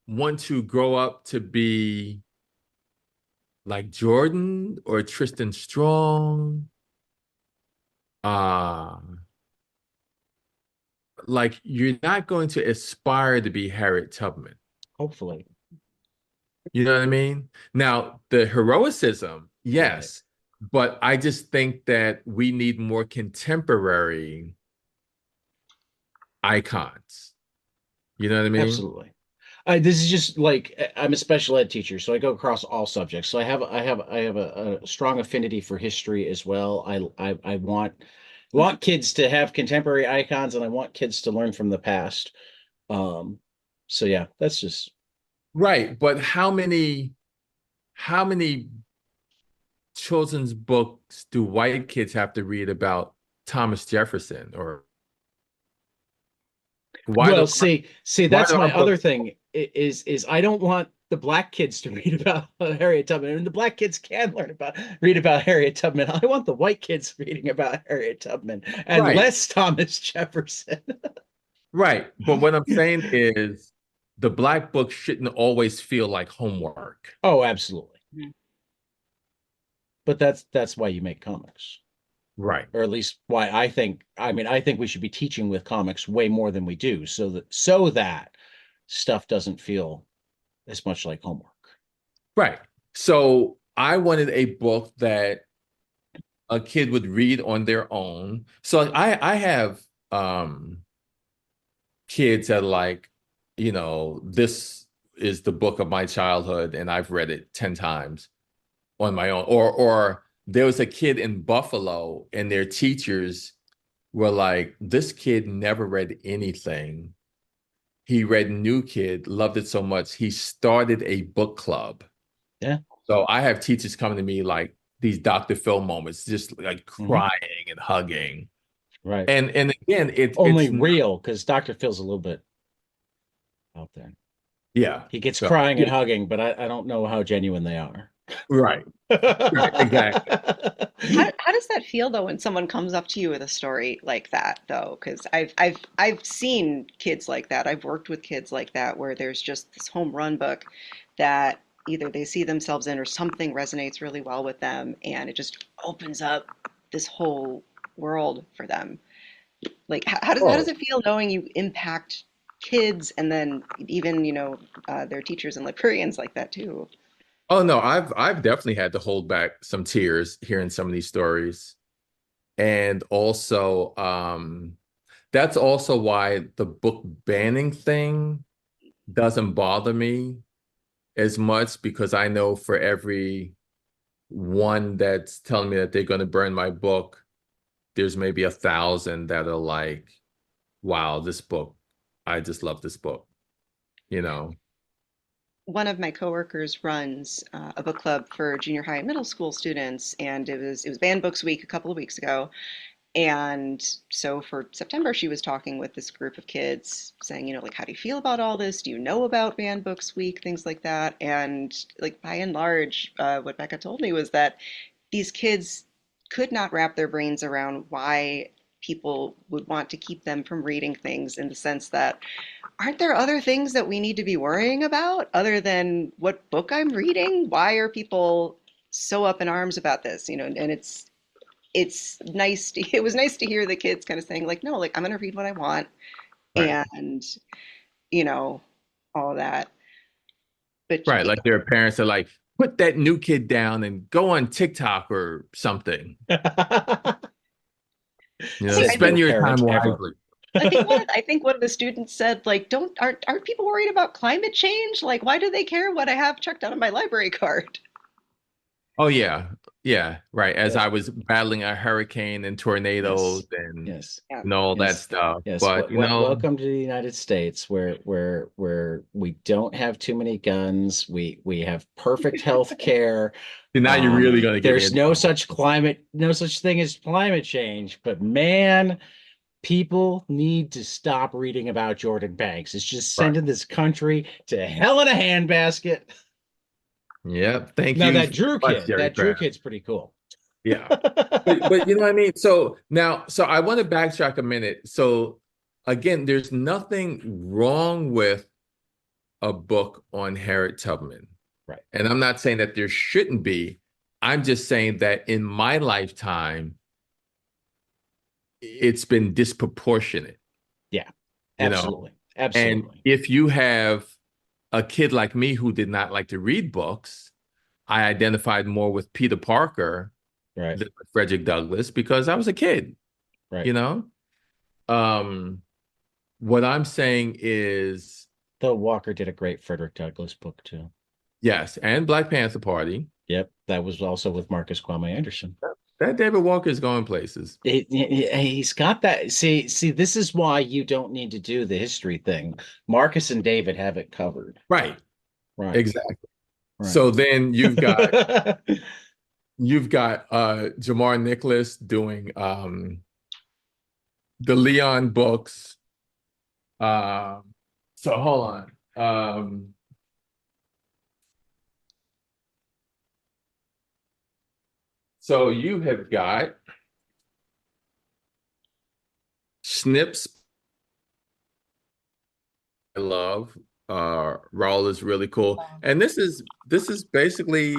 want to grow up to be like Jordan or Tristan Strong? Uh, like you're not going to aspire to be Harriet Tubman. Hopefully. You know what I mean? Now, the heroicism, Right. yes, but I just think that we need more contemporary icons. You know what I mean? Absolutely. This is just like I'm a special ed teacher, so I go across all subjects. So I have a strong affinity for history as well. I want kids to have contemporary icons, and I want kids to learn from the past. Um, so yeah, that's just Right, but how many children's books do white kids have to read about Thomas Jefferson? Or why well, do see, why that's do our my other books? thing is I don't want the black kids to read about Harriet Tubman, and the black kids can read about Harriet Tubman. I want the white kids reading about Harriet Tubman and Right, less Thomas Jefferson. right. But what I'm saying is the black book shouldn't always feel like homework. Oh, absolutely. Mhm. But that's why you make comics, Right. or at least why I think we should be teaching with comics way more than we do, so that stuff doesn't feel as much like homework. Right. So I wanted a book that a kid would read on their own. So I have kids that are like, this is the book of my childhood and I've read it 10 times on my own. Or there was a kid in Buffalo and their teachers were like, this kid never read anything. He read New Kid, loved it so much, he started a book club. Yeah. So I have teachers coming to me like these Dr. Phil moments, just like Hmm. crying and hugging. Right. And again, Only it's not, real because Dr. Phil's a little bit out there. yeah. He gets So crying and yeah, hugging, but I don't know how genuine they are. right, right, exactly. How does that feel though when someone comes up to you with a story like that though? Because I've seen kids like that. I've worked with kids like that where there's just this home run book that either they see themselves in or something resonates really well with them and it just opens up this whole world for them. Like how does Oh, it feel knowing you impact kids and then even, their teachers and librarians like that too? oh no, I've definitely had to hold back some tears hearing some of these stories. And also, that's also why the book banning thing doesn't bother me as much because I know for every one that's telling me that they're going to burn my book, there's maybe 1,000 that are like, wow, this book, I just love this book, you know? One of my coworkers runs a book club for junior high and middle school students, and it was Banned Books Week a couple of weeks ago. And so for September, she was talking with this group of kids, saying, like, how do you feel about all this? Do you know about Banned Books Week? Things like that. And like by and large, what Becca told me was that these kids could not wrap their brains around why people would want to keep them from reading things in the sense that aren't there other things that we need to be worrying about other than what book I'm reading? Why are people so up in arms about this? And it's nice to it was nice to hear the kids kind of saying like, no, like I'm gonna read what I want Right. and you know, all that. But Right. Like their parents are like, put that new kid down and go on TikTok or something. I think I Says think Spend no your time parent ever. wisely. I think one of the students said like, don't aren't people worried about climate change? Like, why do they care what I have checked out on my library card? Oh yeah, yeah, right. As Yes, I was battling a hurricane and tornadoes yes, and yes, Yeah. all that yes, stuff, yes. but Welcome to the United States, where we don't have too many guns. We have perfect health care. now you're really gonna get me There's in trouble. no such thing as climate change. But man, people need to stop reading about Jordan Banks. It's just Right. sending this country to hell in a handbasket. Yep. Thank Now you so much, Jerry That Drew Craft. kid's pretty cool. Yeah. But you know what I mean? So now, so I want to backtrack a minute. So again, there's nothing wrong with a book on Harriet Tubman. Right. And I'm not saying that there shouldn't be. I'm just saying that in my lifetime, it's been disproportionate, Yeah, you know. absolutely. And Absolutely. if you have a kid like me who did not like to read books, I identified more with Peter Parker Right. than with Frederick Douglass because I was a kid, Right. you know. Um, what I'm saying is Though Walker did a great Frederick Douglass book too. yes, and Black Panther Party. Yep, that was also with Marcus Kwame Anderson. That David Walker is going places. He's got that. See, this is why you don't need to do the history thing. Marcus and David have it covered. Right, Right, exactly. right. So then you've got Jamar Nicholas doing the Leon books. So hold on. So you have got Snips. I love. Raul is really cool, and this is basically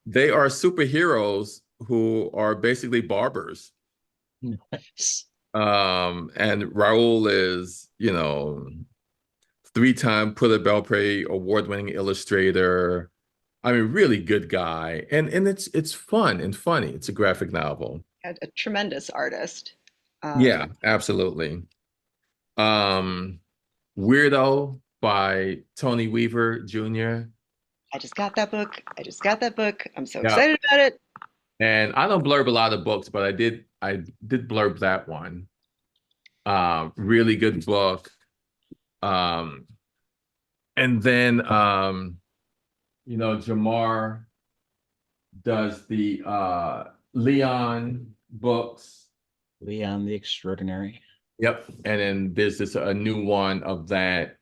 they are superheroes who are basically barbers. Nice. And Raul is, three-time Pulitzer Belpré award-winning illustrator. I mean, really good guy, and it's fun and funny. It's a graphic novel. A tremendous artist. Yeah, absolutely. Um, Weirdo by Tony Weaver Jr. I just got that book. I just got that book. I'm so Yeah, excited about it. and I don't blurb a lot of books, but I did blurb that one. Really good book. Um, and then Jamar does the Leon books. Leon the Extraordinary. Yep. And then there's this a new one of that.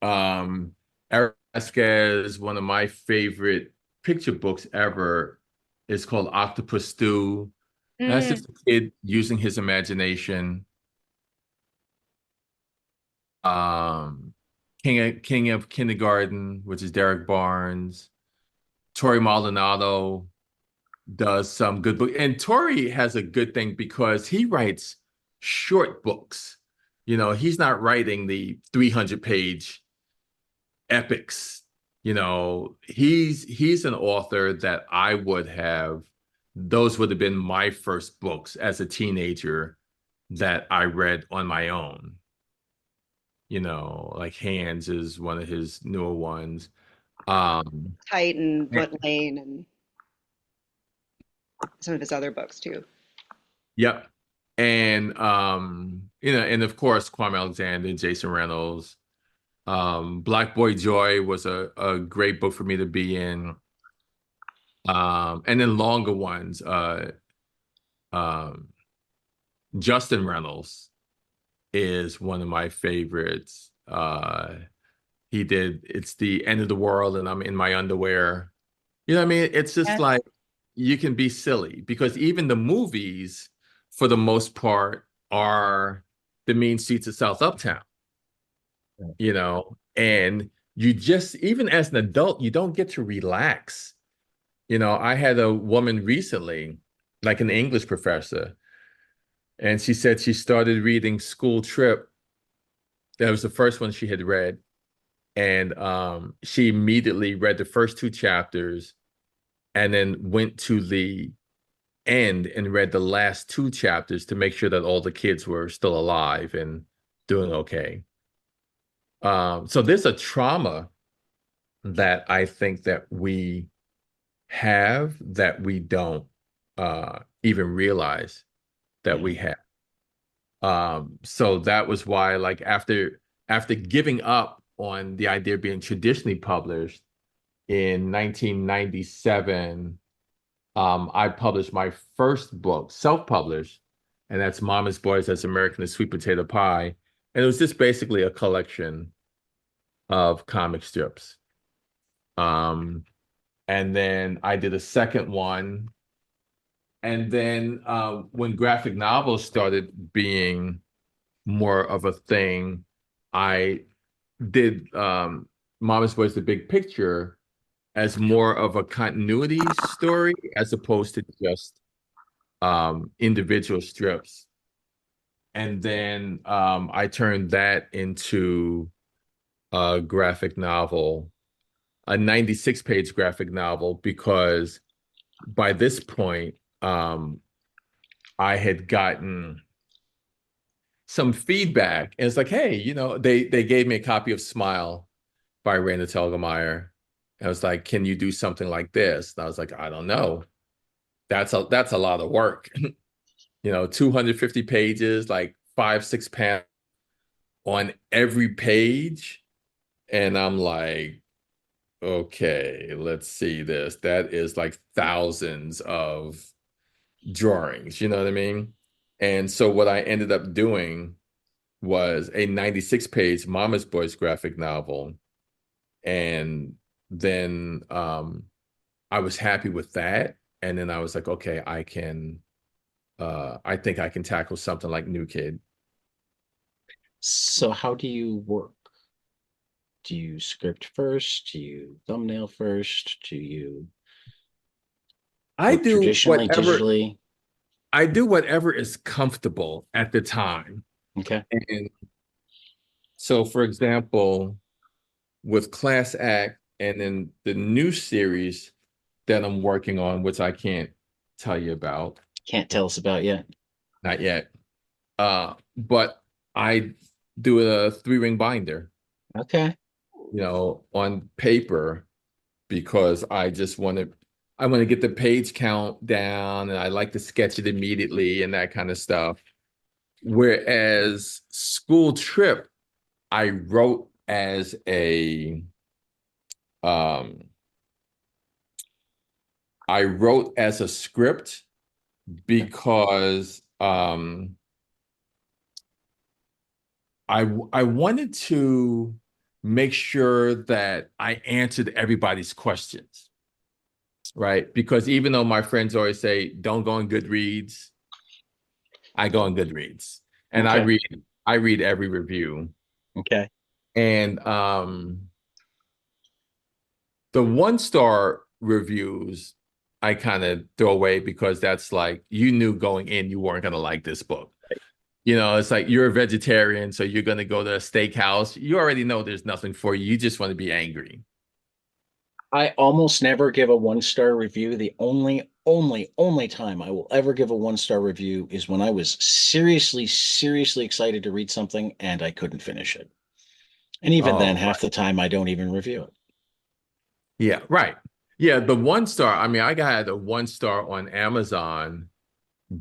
Eric Vasquez, one of my favorite picture books ever, is called Octopus Stew. And that's Mm, just a kid using his imagination. Um, King of Kindergarten, which is Derek Barnes. Tori Maldonado does some good book, and Tori has a good thing because he writes short books. He's not writing the 300-page epics. He's an author that I would have. Those would have been my first books as a teenager that I read on my own. Like Hands is one of his newer ones. Um, Tight and Foot Lane and some of his other books too. yep. And and of course Kwame Alexander, Jason Reynolds. Black Boy Joy was a great book for me to be in. And then longer ones, um, Justin Reynolds is one of my favorites. He did It's the End of the World and I'm in my underwear. You know what I mean? It's just Yes. like you can be silly because even the movies, for the most part, are the mean streets of South Uptown, and you just, even as an adult, you don't get to relax. I had a woman recently, like an English professor, and she said she started reading School Trip. That was the first one she had read. And she immediately read the first two chapters and then went to the end and read the last two chapters to make sure that all the kids were still alive and doing okay. So there's a trauma that I think that we have that we don't even realize that Yeah. we have. So that was why, like after giving up on the idea of being traditionally published in 1997, I published my first book, self-published, and that's Mama's Boys as American as Sweet Potato Pie. And it was just basically a collection of comic strips. Um, and then I did a second one. And then when graphic novels started being more of a thing, I did Mama's Boys, the Big Picture as more of a continuity story as opposed to just individual strips. And then I turned that into a graphic novel, a 96-page graphic novel, because by this point, I had gotten some feedback. And it's like, hey, they gave me a copy of Smile by Raina Telgemeier. And I was like, can you do something like this? And I was like, I don't know. That's a lot of work. 250 pages, like 5, 6 panels on every page. And I'm like, okay, let's see this. That is like thousands of drawings, you know what I mean? And so what I ended up doing was a 96-page Mama's Boys graphic novel. And then I was happy with that. And then I was like, okay, I think I can tackle something like New Kid. So how do you work? Do you script first? Do you thumbnail first? Do you I work do traditionally, whatever digitally? I do whatever is comfortable at the time. Okay. And so for example, with Class Act and then the new series that I'm working on, which I can't tell you about, Can't tell us about yet. not yet. But I do a 3-ring binder, Okay. on paper because I want to get the page count down and I like to sketch it immediately and that kind of stuff. Whereas School Trip, I wrote as a um I wrote as a script because I wanted to make sure that I answered everybody's questions, right? Because even though my friends always say, don't go on Goodreads, I go on Goodreads and I Okay. read I read every review. Okay. And the 1-star reviews I kind of throw away because that's like you knew going in you weren't gonna like this book. It's like you're a vegetarian, so you're gonna go to a steakhouse. You already know there's nothing for you. You just want to be angry. I almost never give a one-star review. The only time I will ever give a one-star review is when I was seriously, seriously excited to read something and I couldn't finish it. And even then, Oh, half the time I don't even review it. yeah, right. Yeah, the 1-star. I mean, I got a 1-star on Amazon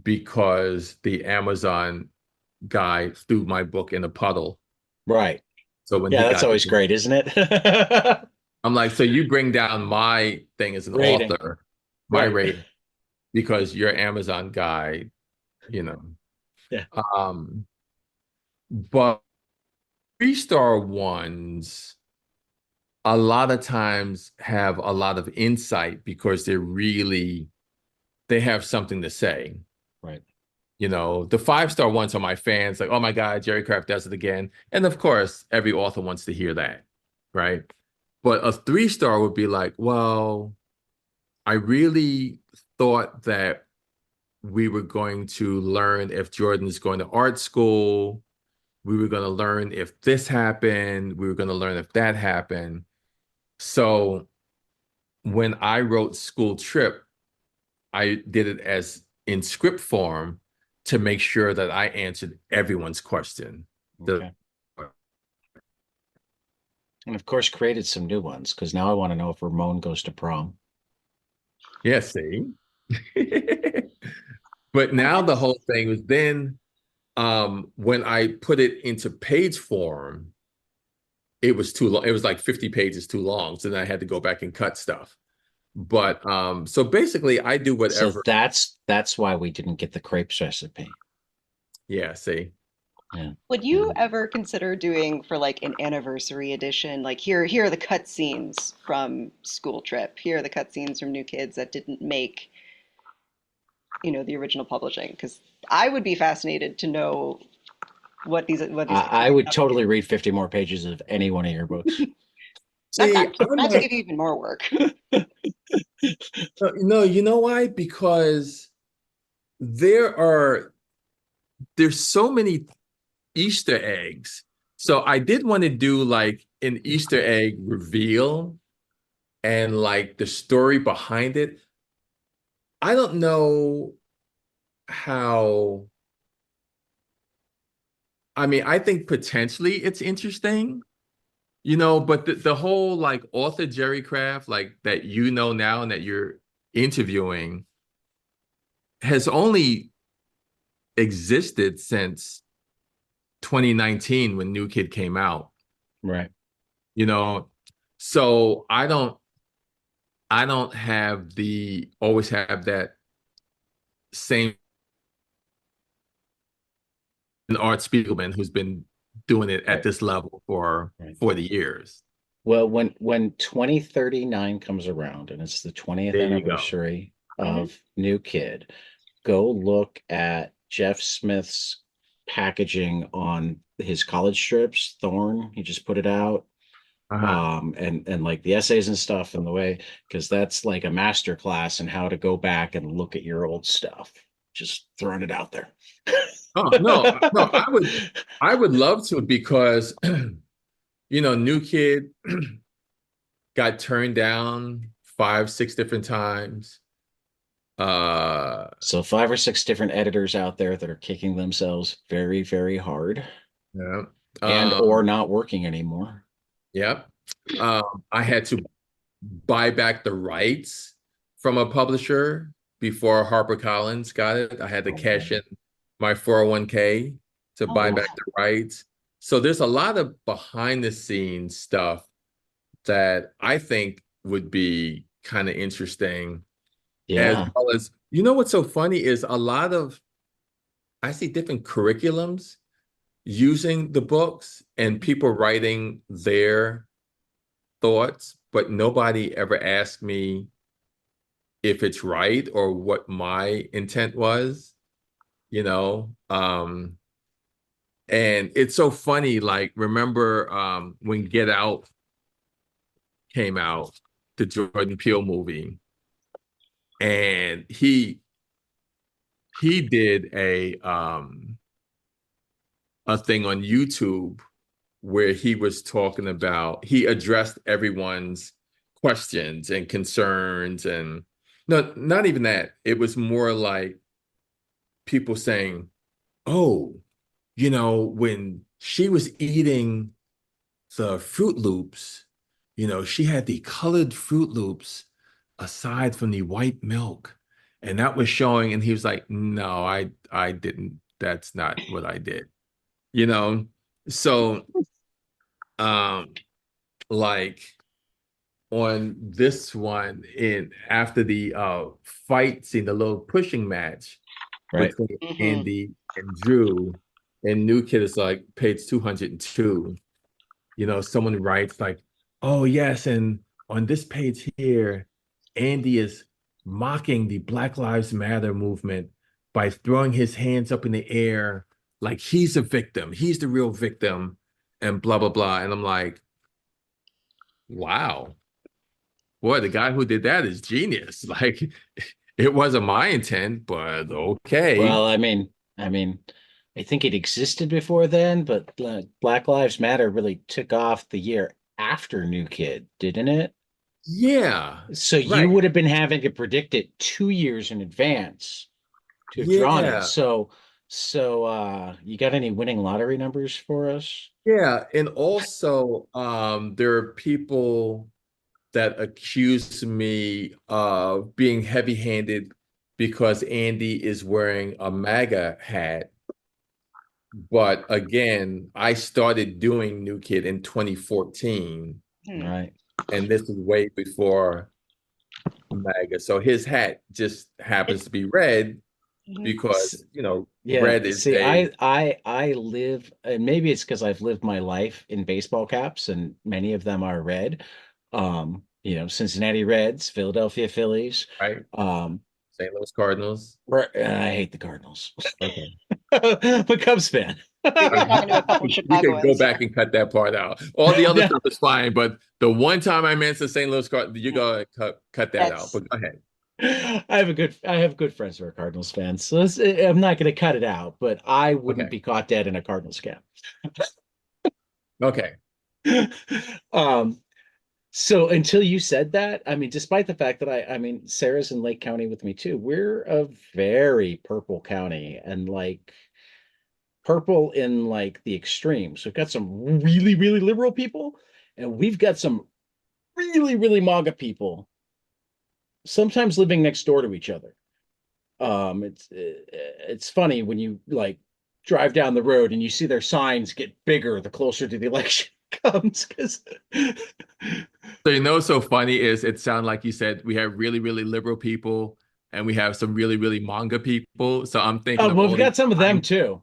because the Amazon guy threw my book in a puddle. Right. So when Yeah, he that's got always the, great, isn't it? I'm like, so you bring down my thing as an Rating. author, my Right. rate, because you're Amazon guy, you know. Yeah. Um, but 3-star ones a lot of times have a lot of insight because they have something to say. Right. The 5-star ones are my fans, like, oh my God, Jerry Craft does it again. And of course, every author wants to hear that, right? But a 3-star would be like, well, I really thought that we were going to learn if Jordan's going to art school. We were going to learn if this happened. We were going to learn if that happened. So when I wrote School Trip, I did it as in script form to make sure that I answered everyone's question. The Okay. And of course, created some new ones because now I want to know if Ramon goes to prom. Yeah, see. But Oh, now the that's whole thing was then when I put it into page form, it was too long. It was like 50 pages too long. So then I had to go back and cut stuff. But so basically I do So whatever. that's why we didn't get the crepes recipe. Yeah, see. Yeah. Would you And ever consider doing for like an anniversary edition? Like here are the cutscenes from School Trip. Here are the cutscenes from New Kids that didn't make, the original publishing. Because I would be fascinated to know what these I cutscenes would sound like. totally read 50 more pages of any one of your books. Not See, not to, I not to might give you even more work. no, you know why? Because there are there's so many Easter eggs. So I did want to do like an Easter egg reveal and like the story behind it. I don't know how, I mean, I think potentially it's interesting, but the whole like author Jerry Craft, like that now and that you're interviewing has only existed since 2019 when New Kid came out, Right. you know. So I don't have the always have that same Art Spiegelman who's been doing it at Right. this level for Right. 40 years. Well, when 2039 comes around and it's the 20th There you go. anniversary Mhm. of New Kid, go look at Jeff Smith's packaging on his college strips, Thorn. He just put it out. Uh-huh. And like the essays and stuff and the way, because that's like a master class in how to go back and look at your old stuff. Just throwing it out there. Oh, no, I would love to because New Kid got turned down 5, 6 different times. Uh So 5 or 6 different editors out there that are kicking themselves very, very hard yeah. and or Um, not working anymore. yep. I had to buy back the rights from a publisher before HarperCollins got it. I had to Oh, cash wow. in my 401k to Oh buy wow. back the rights. So there's a lot of behind the scenes stuff that I think would be kind of interesting, as Yeah. well as, what's so funny is a lot of, I see different curriculums using the books and people writing their thoughts, but nobody ever asked me if it's right or what my intent was, you know. And it's so funny, like remember when Get Out came out, the Jordan Peele movie, and he did a thing on YouTube where he was talking about he addressed everyone's questions and concerns, and no, not even that. It was more like people saying, "Oh, when she was eating the Fruit Loops, she had the colored Fruit Loops aside from the white milk." And that was showing, and he was like, "No, I didn't. That's not what I did." You know? So um like on this one in after the fight scene, the little pushing match Right. between Hmm. Andy and Drew, and New Kid is like page 202. Someone writes like, "Oh yes, and on this page here, Andy is mocking the Black Lives Matter movement by throwing his hands up in the air like he's a victim, he's the real victim, and blah blah blah." And I'm like, wow, boy, the guy who did that is genius. Like, it wasn't my intent, but okay. Well, I mean, I think it existed before then, but Black Lives Matter really took off the year after New Kid, didn't it? Yeah, So you right. would have been having to predict it 2 years in advance to have drawn it. Yeah. So you got any winning lottery numbers for us? Yeah, and also there are people. that accuse me of being heavy-handed because Andy is wearing a MAGA hat. But again, I started doing New Kid in 2014, Hmm. Right. and this is way before MAGA. So his hat just happens to be red Mhm. because, Yeah, red is see, a I live, and maybe it's because I've lived my life in baseball caps, and many of them are red. Cincinnati Reds, Philadelphia Phillies. right Um, St. Louis Cardinals. I hate the Cardinals. Okay. I'm a Cubs fan. You're talking to a couple We could go Chicagoans back here. and cut that part out. All the other Yeah. stuff is fine, but the one time I mentioned St. Louis Cardinals, you go and cut that out. That's But go ahead. I have good friends who are Cardinals fans, so I'm not going to cut it out, but I wouldn't Okay. be caught dead in a Cardinals cap. Okay. Um, So until you said that, I mean, despite the fact that I mean, Sarah's in Lake County with me too. We're a very purple county and like purple in like the extremes. We've got some really, really liberal people, and we've got some really, really MAGA people, sometimes living next door to each other. It's funny when you like drive down the road and you see their signs get bigger the closer to the election comes because So what's so funny is it sounds like you said we have really, really liberal people and we have some really, really manga people. So I'm thinking of well, we've got some of them too.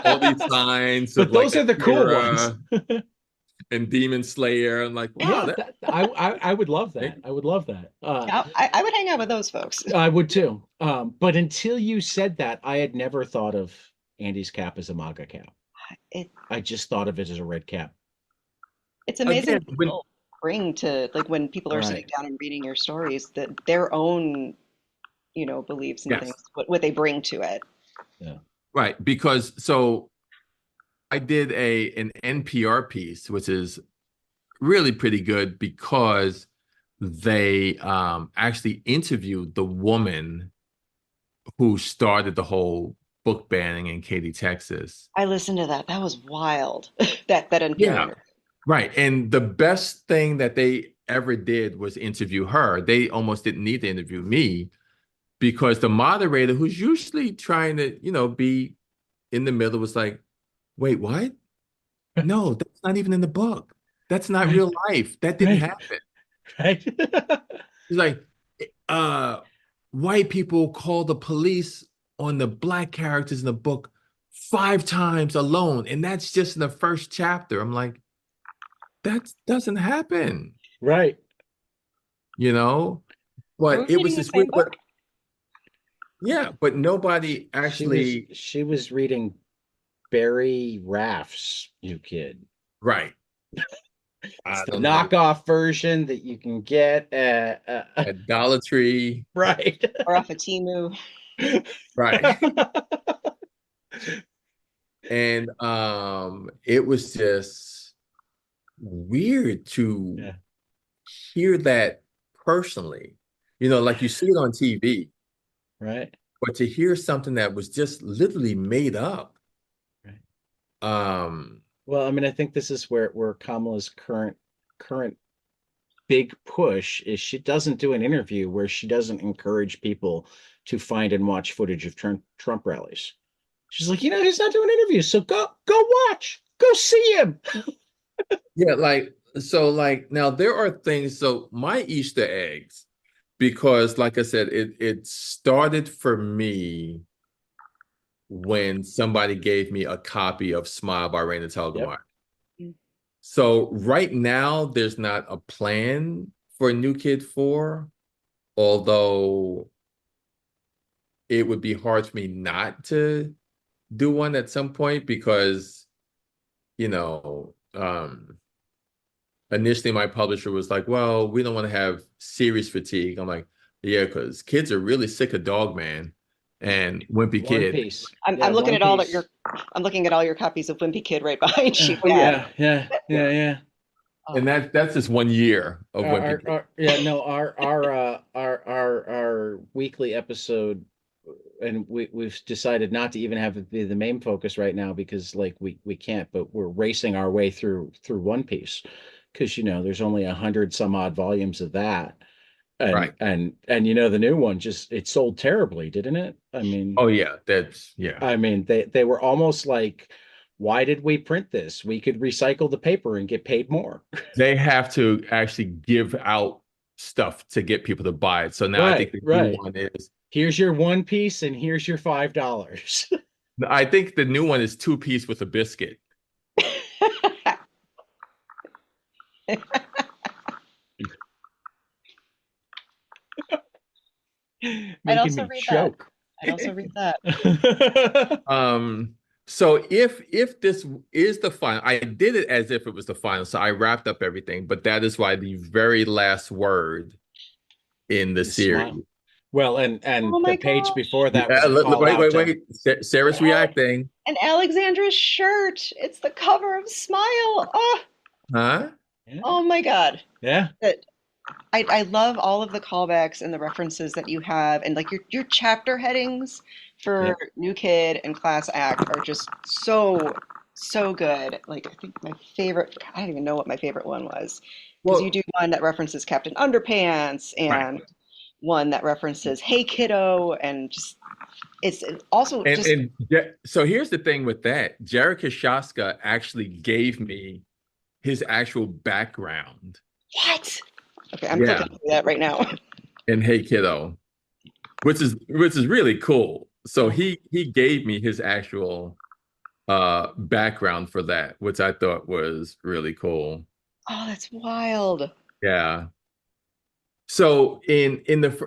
all these signs of But like those are the cool ones. Akira and Demon Slayer. I'm like, wow, Yeah, that I would love that. maybe. I would love that. yeah, I would hang out with those folks. I would too. But until you said that, I had never thought of Andy's cap as a MAGA cap. It I just thought of it as a red cap. it's amazing Again, what when people bring to like when people are sitting Right. down and reading your stories that their own, beliefs and things, yes, what they bring to it. Yeah. right. Because so I did an NPR piece, which is really pretty good because they actually interviewed the woman who started the whole book banning in Katy, Texas. I listened to that. That was wild. That NPR Yeah, interview. right. And the best thing that they ever did was interview her. They almost didn't need to interview me because the moderator, who's usually trying to, be in the middle, was like, wait, what? No, that's not even in the book. That's not Right. real life. That didn't Right. happen. Right. He's like, uh, white people call the police on the black characters in the book 5 times alone, and that's just in the first chapter. I'm like, that doesn't happen, Right. you know? Are we But it was reading the this same weird, book? but yeah, but nobody actually, She was reading Barry Raff's New Kid. right. It's I the don't know, knockoff version that you can get at Dollar Tree, right. Or off of Timu? right. And it was just weird to Yeah, hear that personally. Like you see it on TV, right. but to hear something that was just literally made up. Right. Um, Well, I mean, I think this is where Kamala's current big push is she doesn't do an interview where she doesn't encourage people to find and watch footage of Trump rallies. She's like, he's not doing interviews, so go watch, go see him. yeah, like now there are things, so my Easter eggs, because like I said, it started for me when somebody gave me a copy of Smile by Raina Yep. Telgemeier. So right now, there's not a plan for New Kid 4, although it would be hard for me not to do one at some point because, you know, initially my publisher was like, well, we don't want to have series fatigue. I'm like, yeah, because kids are really sick of Dog Man and Wimpy One Kid. Piece. I'm, Yeah, I'm looking One at all that Piece. your I'm looking at all your copies of Wimpy Kid right behind you. Oh Yeah. yeah. Yeah. And that's just one year of Wimpy Kid. Yeah, no, our weekly episode, and we've decided not to even have it be the main focus right now because like we can't, but we're racing our way through One Piece because there's only 100 some odd volumes of that. And Right. the new one just it sold terribly, didn't it? I mean, Oh yeah, that's yeah. they were almost like, why did we print this? We could recycle the paper and get paid more. They have to actually give out stuff to get people to buy it. So now I think Right, the new right. one is Here's your one piece and here's your $5. I think the new one is two piece with a biscuit. I'd Making also me read that. choke. I'd also read that. So if this is the final, I did it as if it was the final. So I wrapped up everything, but that is why the very last word in the Smile. series. Well, Oh and the my page gosh. before that was a call Wait, out wait, to, wait. Sarah's reacting. And Alexandra's shirt. It's the cover of Smile. Oh, Huh? yeah, oh my God. yeah, That I love all of the callbacks and the references that you have, and like your chapter headings yeah. for New Kid and Class Act are just so good. Like I think my favorite, I don't even know what my favorite one was, because you Well, do one that references Captain Underpants right. and one that references Hey Kiddo, and just it's also just So here's the thing with that. Jared Koshaska actually gave me his actual background. what? Okay, I'm Yeah. flipping through that right now. And Hey Kiddo, which is really cool. So Oh, he gave me his actual background for that, which I thought was really cool. oh, that's wild. Yeah. So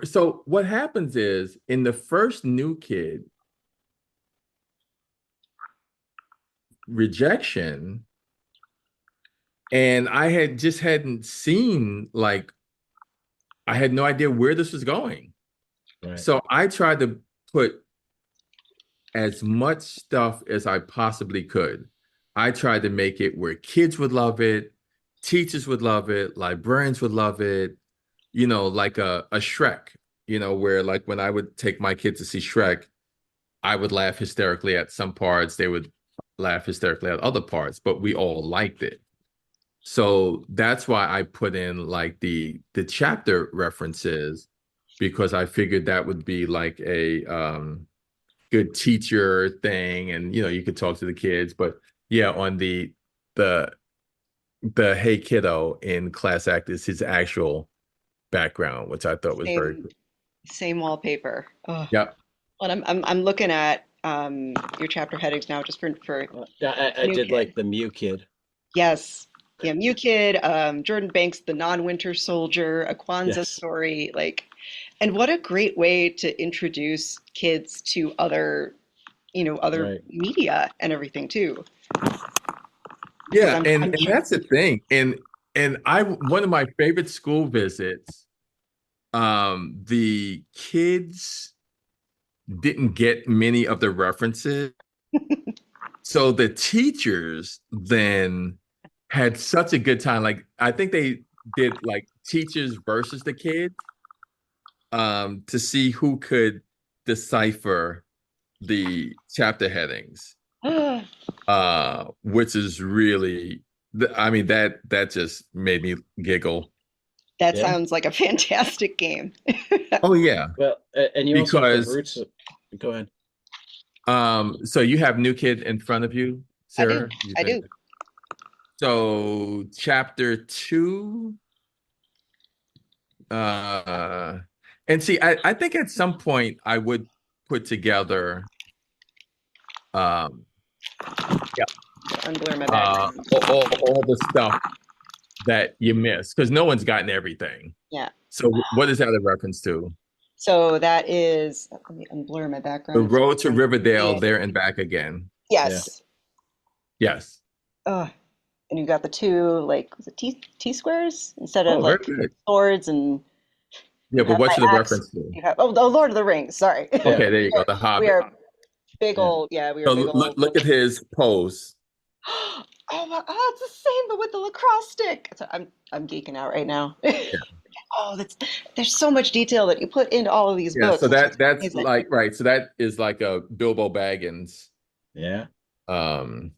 so what happens is in the first New Kid rejection, and I had just hadn't seen like I had no idea where this was going. Right. So I tried to put as much stuff as I possibly could. I tried to make it where kids would love it, teachers would love it, librarians would love it, like a Shrek, where like when I would take my kids to see Shrek, I would laugh hysterically at some parts, they would laugh hysterically at other parts, but we all liked it. So that's why I put in like the chapter references because I figured that would be like a good teacher thing and you could talk to the kids, but yeah, on the the Hey Kiddo in Class Act is his actual background, which I thought was very Same cool. same wallpaper. Oh. Yep. Well, I'm looking at your chapter headings now just for Yeah, I New did like Kid. the Mew Kid. Yes. Yeah, New Kid, Jordan Banks, the non-winter soldier, a Kwanzaa Yes. story, like, and what a great way to introduce kids to other Right. media and everything too. Because Yeah, and that's the thing. And I one of my favorite school visits, the kids didn't get many of the references. So the teachers then had such a good time. Like I think they did like teachers versus the kids, to see who could decipher the chapter headings, which is really, I mean, that just made me giggle. that Yeah. sounds like a fantastic game. Oh yeah, Well, and you also have the because roots. Go ahead. so you have New Kid in front of you, I do. Sarah. I do. So chapter two, uh, and see, I think at some point I would put together, um, yeah, Unblur my background. all the stuff that you miss because no one's gotten everything. Yeah. So what is that a reference to? So that is, let me unblur my The background. road to Riverdale, Yeah. there and back again. Yeah. Yes. Yes. And you got the two, like, was it T squares instead of Oh, very like good. swords, and Yeah, you but have what's my the axe. reference to? You have oh, the Lord of the Rings. Sorry. Yeah. Okay, there you go. The We Hobbit. are big Yeah. old, yeah, we are So big old. look at his pose. Oh my, oh, it's the same, but with the lacrosse stick. So I'm geeking out right now. Yeah. Oh, there's so much detail that you put into all of these Yeah. So books. It's just that's amazing. like right. So that is like a Bilbo Baggins. Yeah. Um,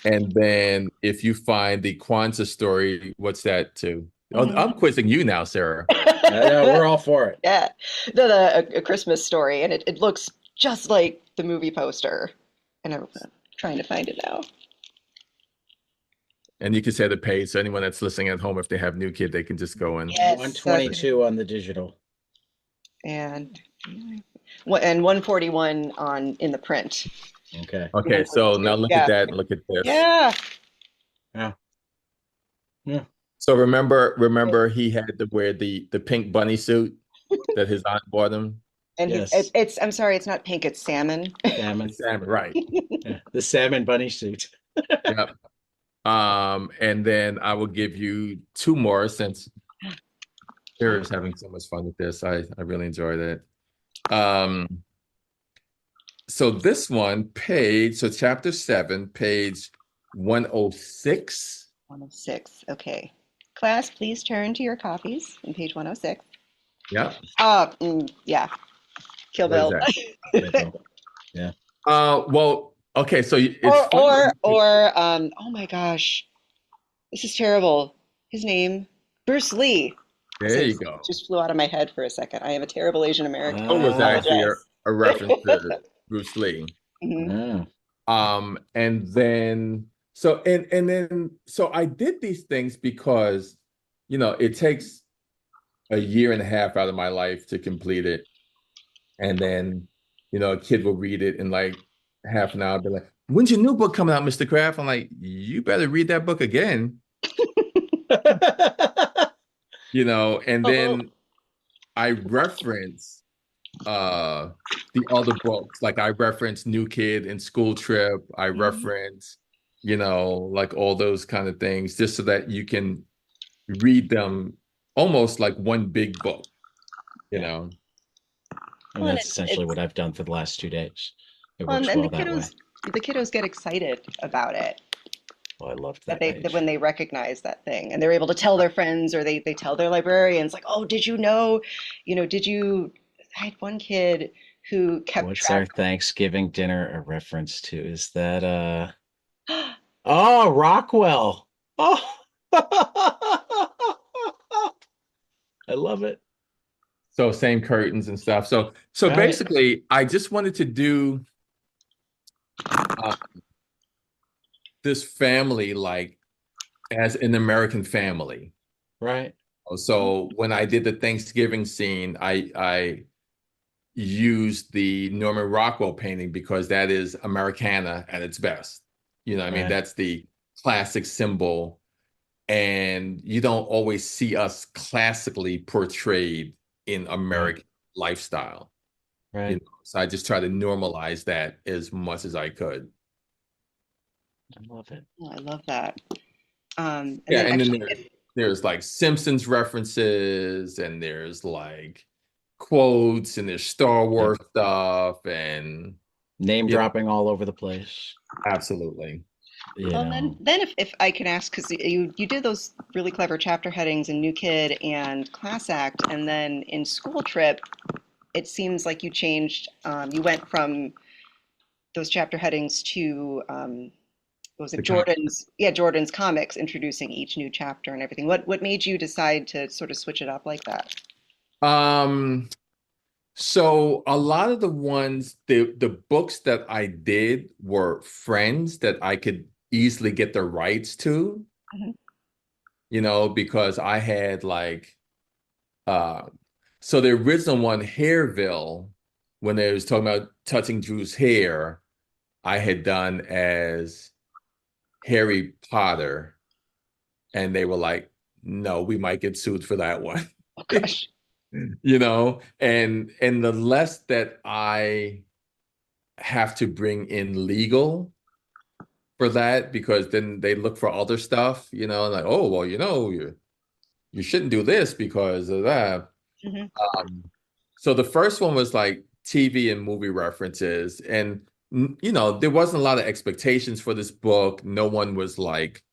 And then if you find the Kwanzaa story, what's that too? Oh, Mhm. I'm quizzing you now, Sarah. I know we're all for it. Yeah. No, a Christmas Story, and it looks just like the movie poster. And I'm trying to find it now. And you can say the page. So anyone that's listening at home, if they have new kid, they can just go and Yes, that's it. 122 on the digital. And 141 on in the print. Okay. okay. So now look at Yeah. that and look at this. Yeah. Yeah. Yeah. So remember he had to wear the pink bunny suit that his aunt bought him. And Yes. it's I'm sorry, it's not pink, it's salmon. Salmon. It's salmon, right? Yeah. The salmon bunny suit. Yep. And then I will give you two more since Sarah's having so much fun with this. I really enjoyed it. So this one, so chapter 7, page 106. 106. Okay. Class, please turn to your copies on page 106. Yeah. Yeah. Kill What is Bill. that? Yeah. Well, okay, so it's funny. Oh my gosh, this is terrible. His name, Bruce Lee. There So you go. just flew out of my head for a second. I am a terrible Asian American. It I was actually apologize. a reference to Bruce Lee. Mhm. Oh, And then so I did these things because it takes a year and a half out of my life to complete it. And then, a kid will read it in like half an hour, be like, when's your new book coming out, Mr. Kraft? I'm like, you better read that book again, and Oh, then I reference the other books. Like I reference New Kid and School Trip. I mhm. reference, like all those kind of things, just so that you can read them almost like one big book, you yeah. know. And Well, and that's essentially what I've done for the last 2 days. It well, works and well that way. the kiddos get excited about it. Oh, I loved That that that page. when they recognize that thing and they're able to tell their friends or they tell their librarians like, oh, did you know, did you? I had one kid who kept What's our track. Thanksgiving dinner a reference to? Is that oh, Rockwell. Oh, I love it. So same curtains and stuff. So Right. basically, I just wanted to do uh, this family like as an American family. Right. So when I did the Thanksgiving scene, I used the Norman Rockwell painting because that is Americana at its best. I mean, Right. that's the classic symbol, and you don't always see us classically portrayed in Right. American lifestyle. Right. So I just try to normalize that as much as I could. I love it. Oh, I love that. And Yeah, then and then actually, there's like Simpsons references, and there's like quotes, and there's Star Yep. Wars stuff, and Name you know, dropping all over the place. absolutely. You well, and then know. then if I can ask, because you did those really clever chapter headings in New Kid and Class Act, and then in School Trip, it seems like you changed. You went from those chapter headings to what was it, The com Jordan's comics, introducing each new chapter and everything. What made you decide to sort of switch it up like that? um, so a lot of the books that I did were friends that I could easily get the rights to, Mhm. because I had like uh so the original one, Hairville, when they was talking about touching Drew's hair, I had done as Harry Potter, and they were like, no, we might get sued for that one. Oh gosh. And the less that I have to bring in legal for that, because then they look for other stuff, like, oh, well, you shouldn't do this because of that. Hmm. Um, so the first one was like TV and movie references, and there wasn't a lot of expectations for this book. No one was like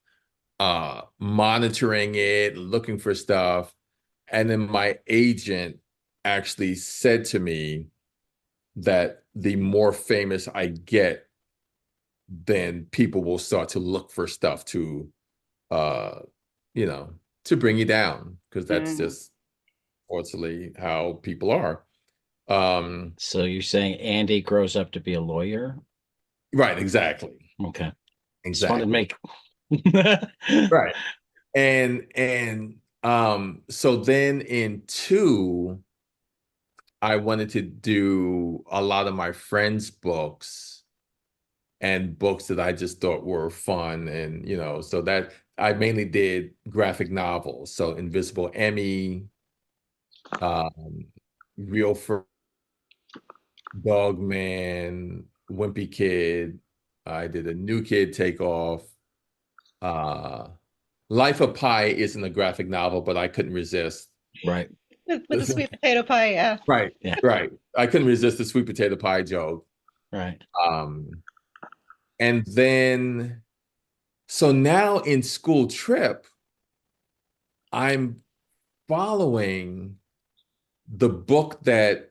monitoring it, looking for stuff. And then my agent actually said to me that the more famous I get, then people will start to look for stuff to uh you know to bring you down, because that's Mm. just unfortunately how people are. Um, So you're saying Andy grows up to be a lawyer? right, exactly. Okay. Just wanted to Exactly. make. Right. And so then in two, I wanted to do a lot of my friends' books and books that I just thought were fun. And, so that I mainly did graphic novels. So Invisible Emmy, um, Real for Dogman, Wimpy Kid. I did a New Kid Takeoff. Uh, Life of Pi isn't a graphic novel, but I couldn't resist. Right. With the sweet potato pie, yeah. Right, Yeah. right. I couldn't resist the sweet potato pie joke. Right. Um, and then, so now in School Trip, I'm following the book that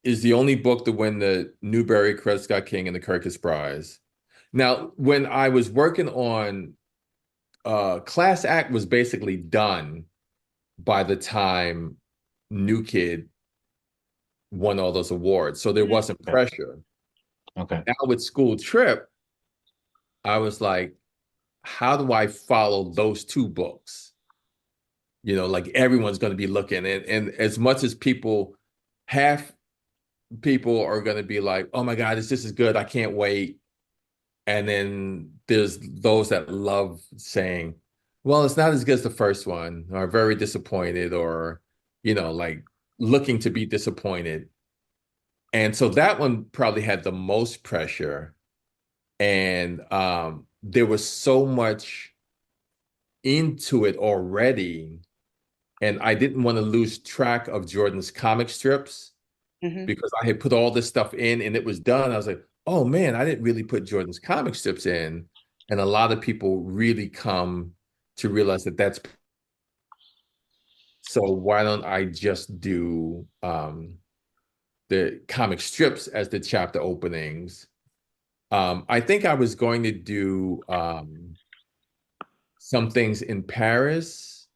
is the only book to win the Newbery, Credit Scott King, and the Kirkus Prize. Now, when I was working on Class Act was basically done by the time New Kid won all those awards. So there Mm. wasn't Okay. pressure. Okay. Now with School Trip, I was like, how do I follow those two books? Like everyone's going to be looking. And as much as half people are going to be like, oh my God, this is good. I can't wait. And then there's those that love saying, well, it's not as good as the first one, or very disappointed, or, like looking to be disappointed. And so that one probably had the most pressure. And there was so much into it already. And I didn't want to lose track of Jordan's comic strips Hmm. because I had put all this stuff in and it was done. I was like, oh man, I didn't really put Jordan's comic strips in. And a lot of people really come to realize that that's so why don't I just do the comic strips as the chapter openings? I think I was going to do some things in Paris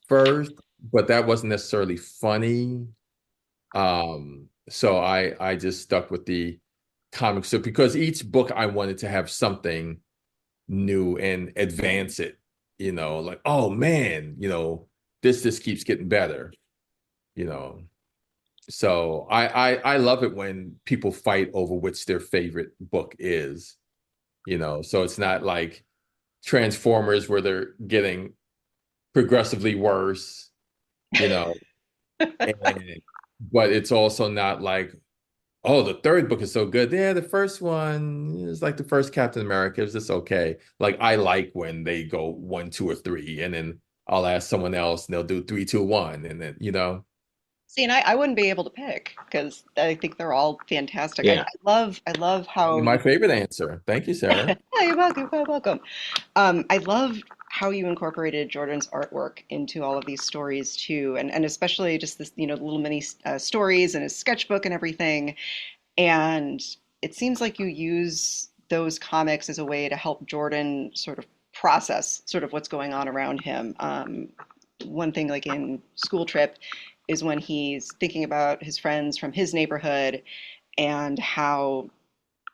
first, but that wasn't necessarily funny. So I just stuck with the comic strip because each book I wanted to have something new and advance it, like, oh man, this just keeps getting better, you know. So I love it when people fight over which their favorite book is, so it's not like Transformers where they're getting progressively worse, you know, and but it's also not like, oh, the third book is so good. Yeah, the first one is like the first Captain America. It was just okay. Like I like when they go one, two, or three, and then I'll ask someone else and they'll do three, two, one, and then See, and I wouldn't be able to pick because I think they're all fantastic. Yeah. I love how my you. favorite answer. Thank you, Sarah. Yeah, you're welcome. You're quite welcome. I love how you incorporated Jordan's artwork into all of these stories too, and especially just this, little mini stories and his sketchbook and everything. And it seems like you use those comics as a way to help Jordan sort of process sort of what's going on around him. One thing, like in School Trip, is when he's thinking about his friends from his neighborhood and how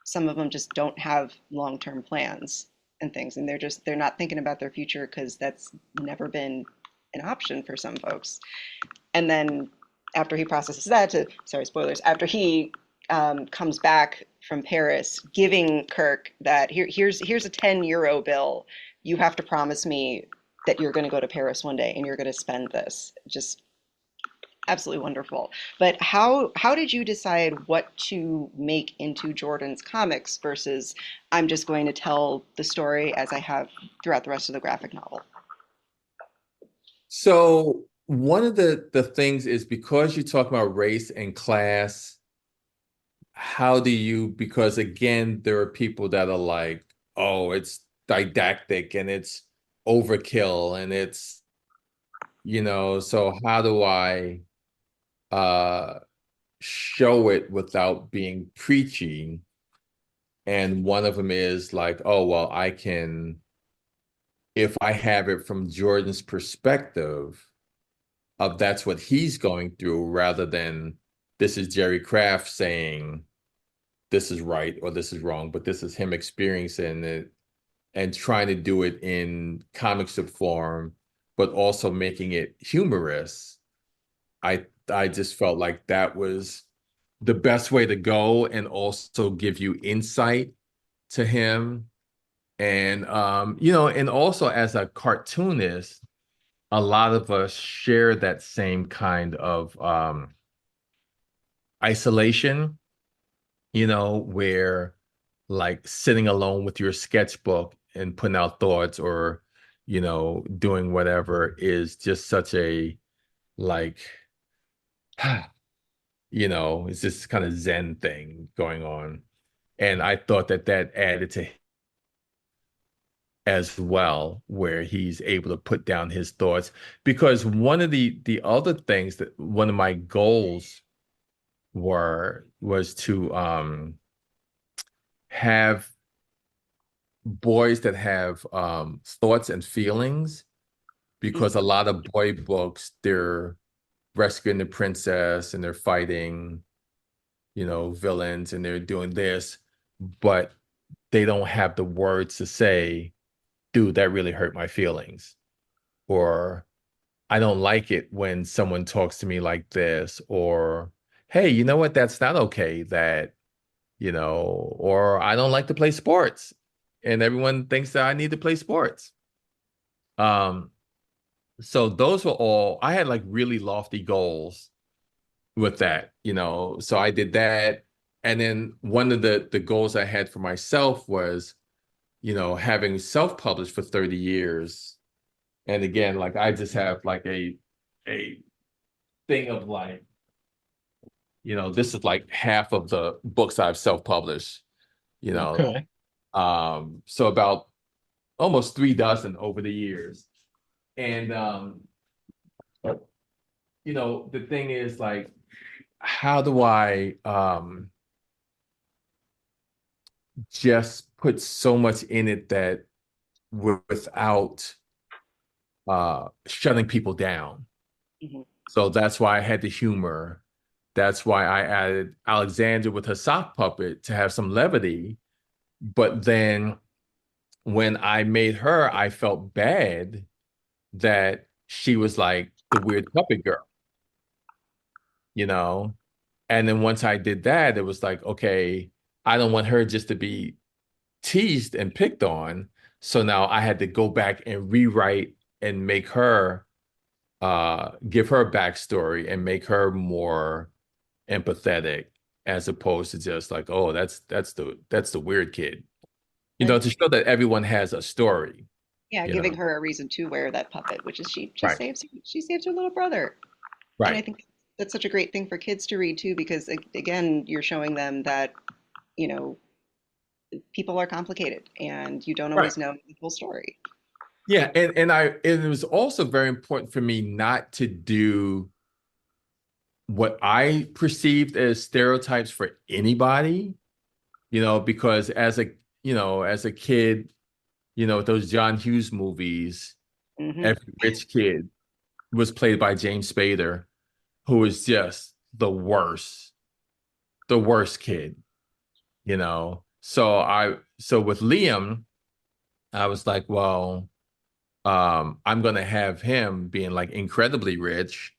some of them just don't have long-term plans and things, and they're not thinking about their future because that's never been an option for some folks. And then after he processes that, to sorry, spoilers, after he comes back from Paris, giving Kirk that here's a 10 euro bill. You have to promise me that you're going to go to Paris one day and you're going to spend this. Just absolutely wonderful. But how did you decide what to make into Jordan's comics versus I'm just going to tell the story as I have throughout the rest of the graphic novel? So one of the things is because you talk about race and class, how do you, because again, there are people that are like, oh, it's didactic and it's overkill and it's, so how do I uh show it without being preachy? And one of them is like, oh, well, I can, if I have it from Jordan's perspective of that's what he's going through, rather than this is Jerry Craft saying this is right or this is wrong, but this is him experiencing it and trying to do it in comic strip form, but also making it humorous. I just felt like that was the best way to go and also give you insight to him. And and also as a cartoonist, a lot of us share that same kind of isolation, where like sitting alone with your sketchbook and putting out thoughts or, doing whatever is just such a like, it's this kind of Zen thing going on. And I thought that that added to as well, where he's able to put down his thoughts. Because one of the other things that one of my goals was to have boys that have thoughts and feelings, because a Mhm. lot of boy books, they're rescuing the princess and they're fighting, villains and they're doing this, but they don't have the words to say, dude, that really hurt my feelings. Or I don't like it when someone talks to me like this. Or, hey, you know what? That's not okay. Or I don't like to play sports. And everyone thinks that I need to play sports. Um, so those were all, I had like really lofty goals with that, So I did that. And then one of the goals I had for myself was, having self-published for 30 years. And again, like I just have like a thing of like, this is like half of the books I've self-published, you know. Okay. So about almost 3 dozen over the years. And the thing is like, how do I just put so much in it that without shutting people down? Mhm. So that's why I had the humor. That's why I added Alexandra with her sock puppet to have some levity. But then when I made her, I felt bad that she was like the weird puppet girl, you know? And then once I did that, it was like, okay, I don't want her just to be teased and picked on. So now I had to go back and rewrite and make her give her a backstory and make her more empathetic, as opposed to just like, oh, that's the weird kid. Right. To show that everyone has a story, Yeah, you know. giving her a reason to wear that puppet, which is Right, she saves her little brother. And I right, think that's such a great thing for kids to read too, because again, you're showing them that, you know, people are complicated and you don't right. always know the full story. Yeah, and it was also very important for me not to do what I perceived as stereotypes for anybody, because as a kid, those John Hughes movies, Hmm. every rich kid was played by James Spader, who was just the worst kid, So with Liam, I was like, well, I'm gonna have him being like incredibly rich,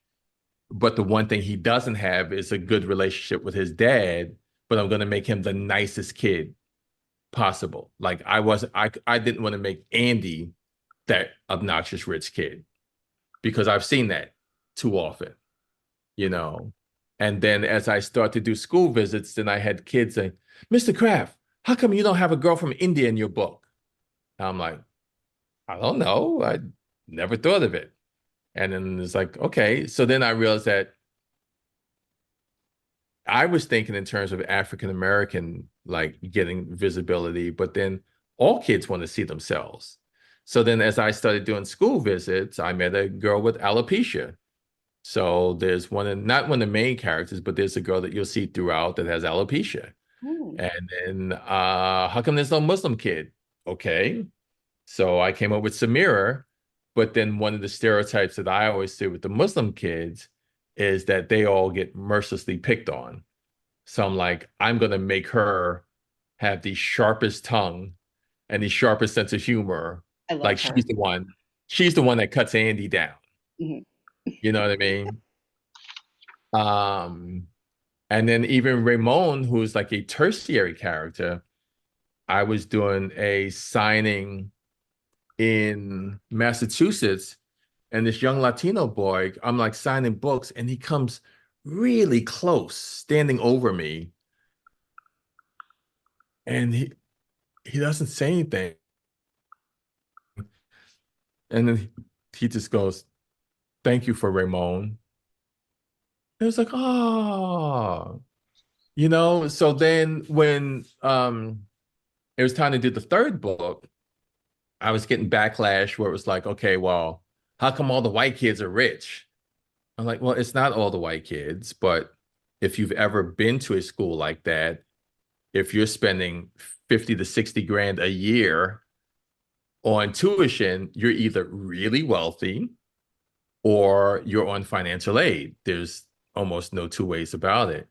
but the one thing he doesn't have is a good relationship with his dad, but I'm gonna make him the nicest kid possible. Like I didn't want to make Andy that obnoxious rich kid, because I've seen that too often, you know. And then as I start to do school visits, then I had kids saying, Mr. Kraft, how come you don't have a girl from India in your book? And I'm like, I don't know. I never thought of it. And then it's like, okay. So then I realized that I was thinking in terms of African American, like getting visibility, but then all kids want to see themselves. So then as I started doing school visits, I met a girl with alopecia. So there's not one of the main characters, but there's a girl that you'll see throughout that has alopecia. And then how come there's no Muslim kid? Okay. So I came up with Samira, but then one of the stereotypes that I always see with the Muslim kids is that they all get mercilessly picked on. So I'm like, I'm gonna make her have the sharpest tongue and the sharpest sense of humor. I Like love her. she's the one that cuts Andy down. Mhm. You know what I mean? Um, and then even Ramon, who's like a tertiary character, I was doing a signing in Massachusetts, and this young Latino boy, I'm like signing books, and he comes really close, standing over me, and he doesn't say anything. And then he just goes, "Thank you for Ramon." It was like, oh, so then when it was time to do the third book, I was getting backlash where it was like, okay, well, how come all the white kids are rich? I'm like, well, it's not all the white kids, but if you've ever been to a school like that, if you're spending 50 to 60 grand a year on tuition, you're either really wealthy or you're on financial aid. There's almost no two ways about it.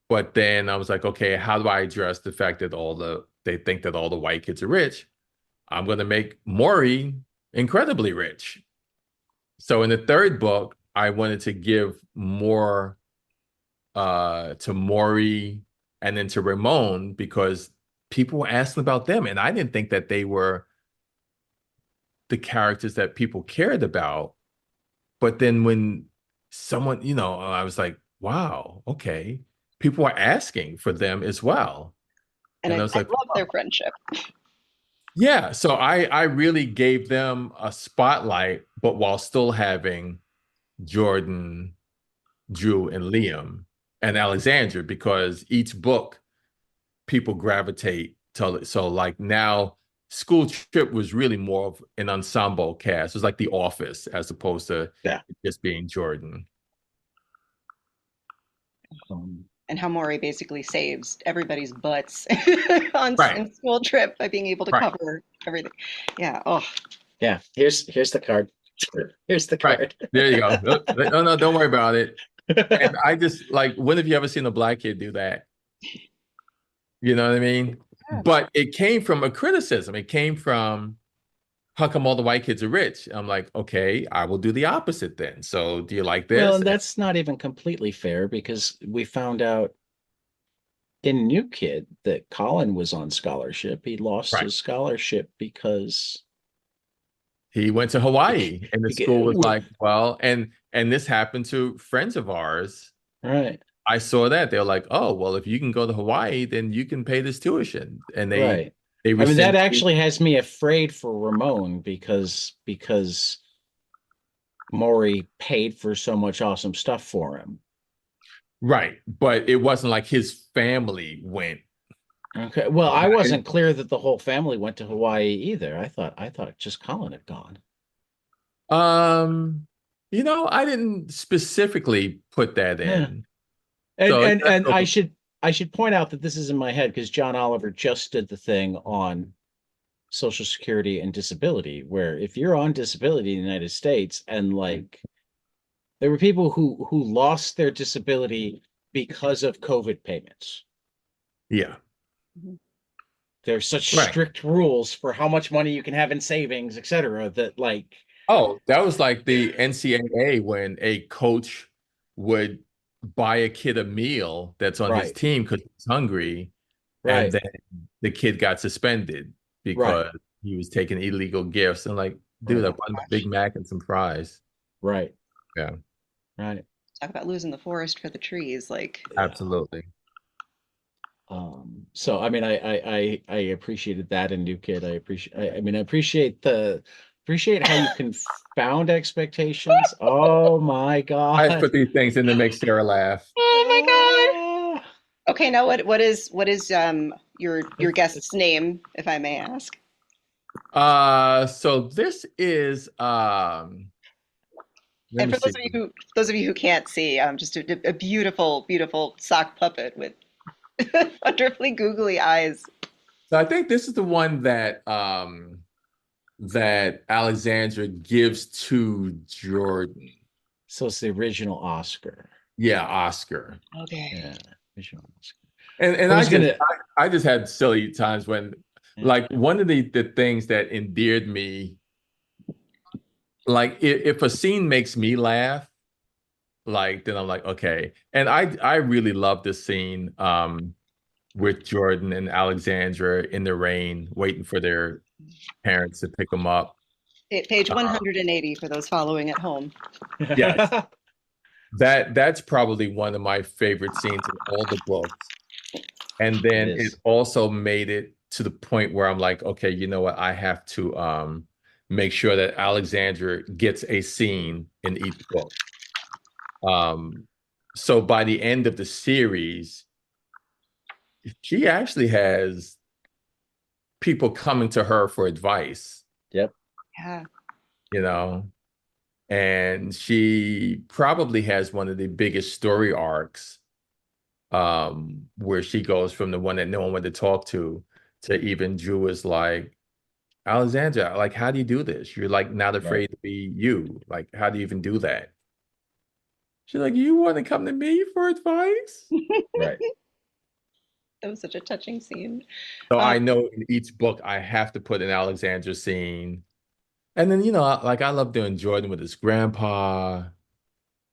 But then I was like, okay, how do I address the fact that they think that all the white kids are rich? I'm going to make Maury incredibly rich. So in the third book, I wanted to give more to Maury and then to Ramon because people were asking about them, and I didn't think that they were the characters that people cared about. But then when someone, I was like, wow, okay, people are asking for them as well, And and I I was like, love wow. their friendship. Yeah. So I really gave them a spotlight, but while still having Jordan, Drew, and Liam and Alexandra, because each book people gravitate to it. So like now School Trip was really more of an ensemble cast. It was like The Office as opposed to Yeah. just being Jordan. Um, And how Maury basically saves everybody's butts Right, in School Trip by being able to right, cover everything. Yeah. Oh, yeah. Here's the card. Here's the right. card. There you go. No, no, don't worry about it. And I just like, when have you ever seen a black kid do that? You know what I mean? yeah. But it came from a criticism. It came from, how come all the white kids are rich? I'm like, okay, I will do the opposite then. So do you like Well, this? and that's not even completely fair because we found out in New Kid that Colin was on scholarship. He lost Right. his scholarship because He went to Hawaii, and the school was well, like, well, and this happened to friends of ours. right, I saw that. They're like, oh, well, if you can go to Hawaii, then you can pay this tuition. And right. they I mean, that rescinded. actually has me afraid for Ramon because Maury paid for so much awesome stuff for him. Right. But it wasn't like his family went. Okay. Well, I wasn't clear that the whole family went to Hawaii either. I thought just Colin had gone. Um, I didn't specifically put that Yeah. in. And So and that's and I should point out that this is in my head because John Oliver just did the thing on Social Security and disability, where if you're on disability in the United States and like there were people who lost their disability because of COVID payments. yeah. Mhm. There's such Right. strict rules for how much money you can have in savings, etc., that like Oh, that was like the NCAA when a coach would buy a kid a meal that's on his right, team because he's hungry, and right, then the kid got suspended right, because he was taking illegal gifts. And like, dude, I right, bought him a Big Gosh. Mac and some fries. right, Yeah, right. Talk about losing the forest for the trees. Like, Yeah. absolutely. So I mean, I appreciated that in New Kid. I appreciate how you confound expectations. Oh my I just God. put these things in to make Sarah laugh. oh my God. Ah. Okay, now what is your guest's name, if I may ask? So this is let And me for see. those of you who can't see, just a beautiful, beautiful sock puppet with Wonderfully googly eyes. So I think this is the one that that Alexandra gives to Jordan. So it's the original Oscar. Yeah, Oscar. Okay. Yeah, original Oscar. And I was gonna. I just had silly times when Yeah, like one of the things that endeared me, like if a scene makes me laugh, like then I'm like, okay. And I really love this scene with Jordan and Alexandra in the rain, waiting for their parents to pick them up. Page Uh, 180 for those following at home. yes, that's probably one of my favorite scenes in all the books. And it then it is. also made it to the point where I'm like, okay, you know what? I have to make sure that Alexandra gets a scene in each book. Um, so by the end of the series, she actually has people coming to her for advice, Yep. Yeah. you know, and she probably has one of the biggest story arcs where she goes from the one that no one wanted to talk to even Drew is like, Alexandra, like, how do you do this? You're like not Right. afraid to be you. Like, how do you even do that? She's like, you want to come to me for advice? Right. That was such a touching scene. So Um, I know in each book I have to put an Alexandra scene. And then, you know, like I love doing Jordan with his grandpa,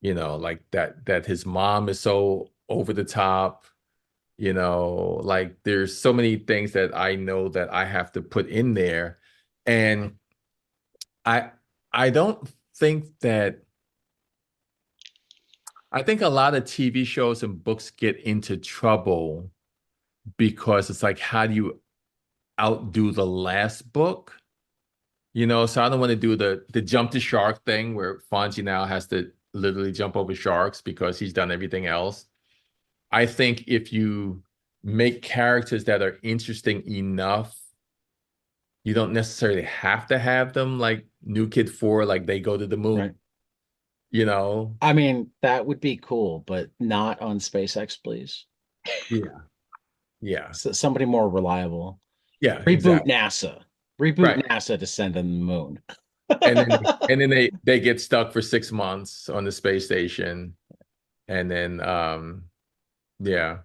you know, like that his mom is so over the top, you know, like there's so many things that I know that I have to put in there. And I I don't think that I think a lot of TV shows and books get into trouble because it's like, how do you outdo the last book? You know, so I don't want to do the jump to shark thing where Fonzie now has to literally jump over sharks because he's done everything else. I think if you make characters that are interesting enough, you don't necessarily have to have them like New Kid 4, like they go to the moon, Right. you know? I mean, that would be cool, but not on SpaceX, please. Yeah, yeah, So somebody more reliable. yeah, Reboot exactly. NASA. Reboot Right. NASA to send on the moon. And then they get stuck for 6 months on the space station. And then yeah.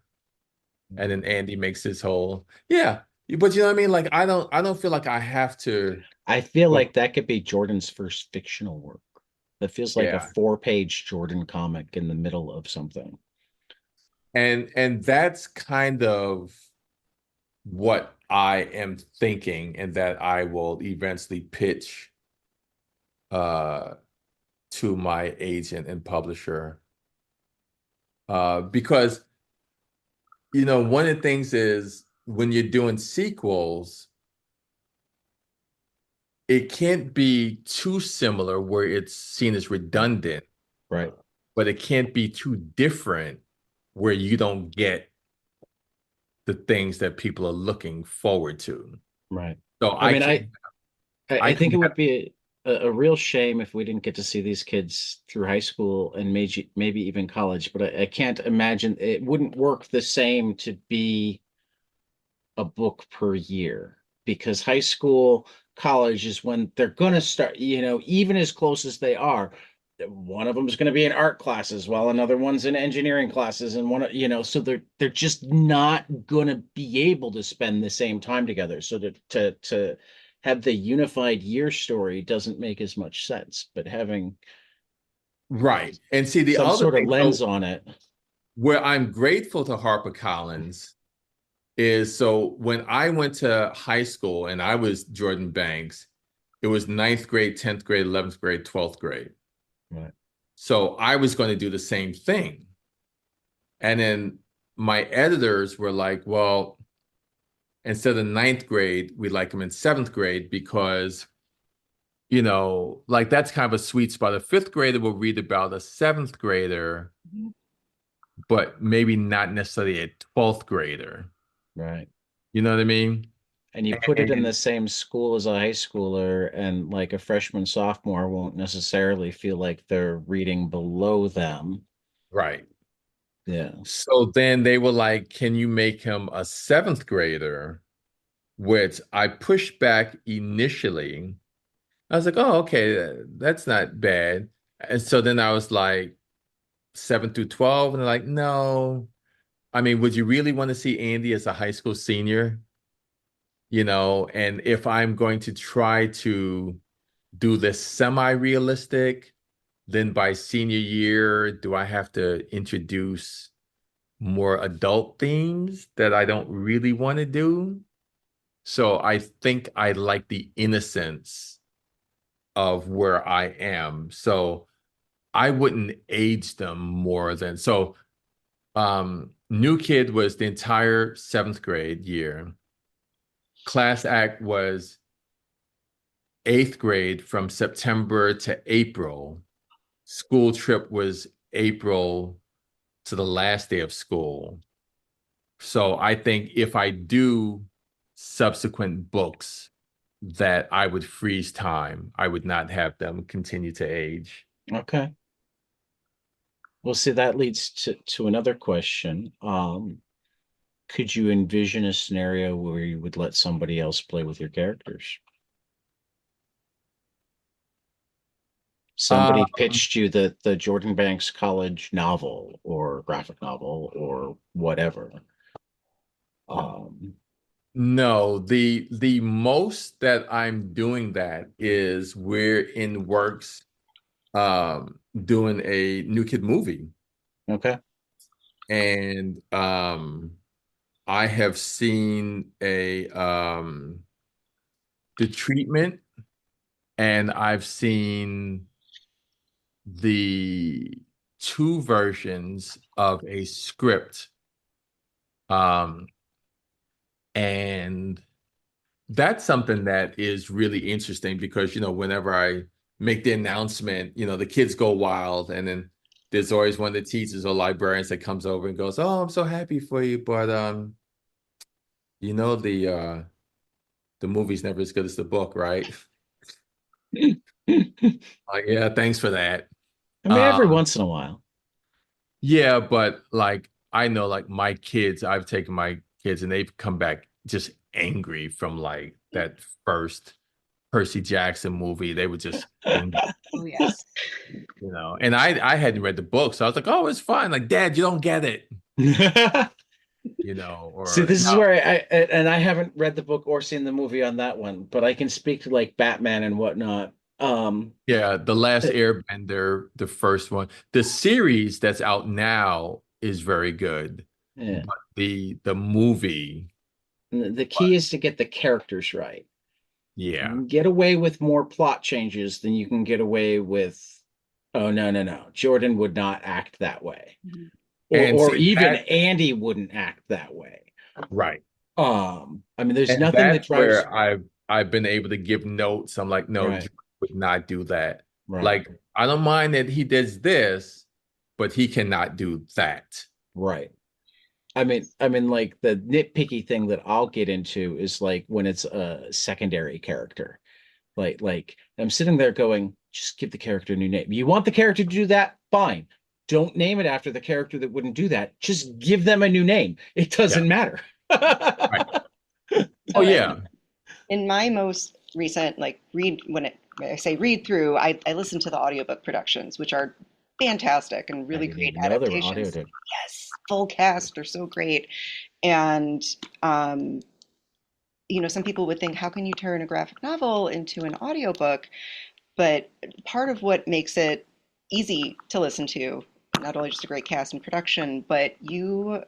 And then Andy makes his whole yeah. But you know what I mean? Like I don't feel like I have to I feel go like that could be Jordan's first fictional work. That feels like a yeah. 4-page Jordan comic in the middle of something. And that's kind of what I am thinking and that I will eventually pitch uh to my agent and publisher. Because you know, one of the things is when you're doing sequels, it can't be too similar where it's seen as redundant, Right. but it can't be too different where you don't get the things that people are looking forward to. Right. So I mean, I I think can't it have would be a real shame if we didn't get to see these kids through high school and maybe even college, but I can't imagine it wouldn't work the same to be a book per year because high school, college is when they're going to start, even as close as they are. One of them is going to be in art classes while another one's in engineering classes and so they're just not going to be able to spend the same time together. So to have the unified year story doesn't make as much sense, but having right. And see the some other sort of thing, lens so on it. where I'm grateful to HarperCollins is so when I went to high school and I was Jordan Banks, it was ninth grade, 10th grade, 11th grade, 12th grade. Right. So I was going to do the same thing. And then my editors were like, well, instead of ninth grade, we like them in seventh grade because, you know, like that's kind of a sweet spot. A fifth grader will read about a seventh grader, but maybe not necessarily a 12th grader. Right. You know what I mean? And you put it in the And same school as a high schooler, and like a freshman, sophomore won't necessarily feel like they're reading below them. right. Yeah. So then they were like, can you make him a seventh grader? Which I pushed back initially. I was like, oh, okay, that's not bad. And so then I was like, 7 through 12. And they're like, no. I mean, would you really want to see Andy as a high school senior? And if I'm going to try to do this semi-realistic, then by senior year, do I have to introduce more adult themes that I don't really want to do? So I think I like the innocence of where I am. So I wouldn't age them more than so. New Kid was the entire seventh grade year. Class Act was eighth grade from September to April. School trip was April to the last day of school. So I think if I do subsequent books that I would freeze time, I would not have them continue to age. Okay. Well, see, that leads to another question. Could you envision a scenario where you would let somebody else play with your characters? Uh, Somebody pitched you the Jordan Banks college novel or graphic novel or whatever. Um, no, the most that I'm doing that is we're in works doing a New Kid movie. okay. And I have seen a the treatment, and I've seen the two versions of a script. Um, and that's something that is really interesting because, whenever I make the announcement, the kids go wild. And then there's always one of the teachers or librarians that comes over and goes, "Oh, I'm so happy for you. But, you know, the movie's never as good as the book, right?" I Like, yeah, thanks for that. mean, every Um, once in a while. yeah, but like I know like my kids, I've taken my kids and they've come back just angry from like that first Percy Jackson movie. They were just angry, Oh, yes. And I hadn't read the book, so I was like, "Oh, it's fine." Like, "Dad, you don't get it," See, or this is no. where and I haven't read the book or seen the movie on that one, but I can speak to like Batman and whatnot. Yeah, The Last Uh, Airbender, the first one. The series that's out now is very good, yeah. but the movie, The key is to get the characters right. You yeah. can get away with more plot changes than you can get away with, oh no, no, no. Jordan would not act that way. Mhm. And Or see even that Andy wouldn't act that way. right. I mean, there's And nothing that that's drives where I've been able to give notes. I'm like, no, right, Jordan would not do that. right, Like, I don't mind that he does this, but he cannot do that. right. I mean, like the nitpicky thing that I'll get into is like when it's a secondary character. Like I'm sitting there going, just give the character a new name. You want the character to do that? Fine. Don't name it after the character that wouldn't do that. Just give them a new name. It Yeah. doesn't matter. Right. Oh So yeah. in my most recent like read when I say read through, I listen to the audiobook productions, which are fantastic and I really didn't great even know there were audio adaptations. to. Yes, full cast are so great. And um, some people would think, how can you turn a graphic novel into an audiobook? But part of what makes it easy to listen to, not only just a great cast and production, but you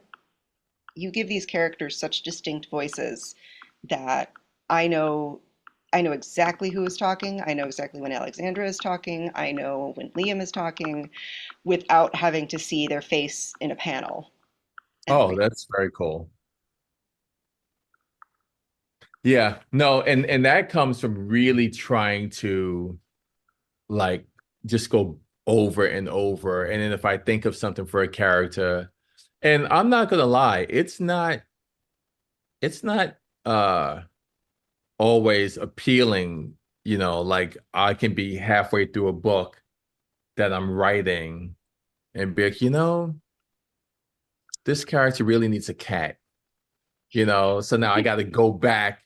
give these characters such distinct voices that I know I know exactly who is talking. I know exactly when Alexandra is talking. I know when Liam is talking without having to see their face in a panel and Oh, voice. that's very cool. Yeah. No, and that comes from really trying to like just go over and over. And then if I think of something for a character, and I'm not gonna lie, it's not uh always appealing, like I can be halfway through a book that I'm writing and be like, this character really needs a cat, you know? So now I got to go back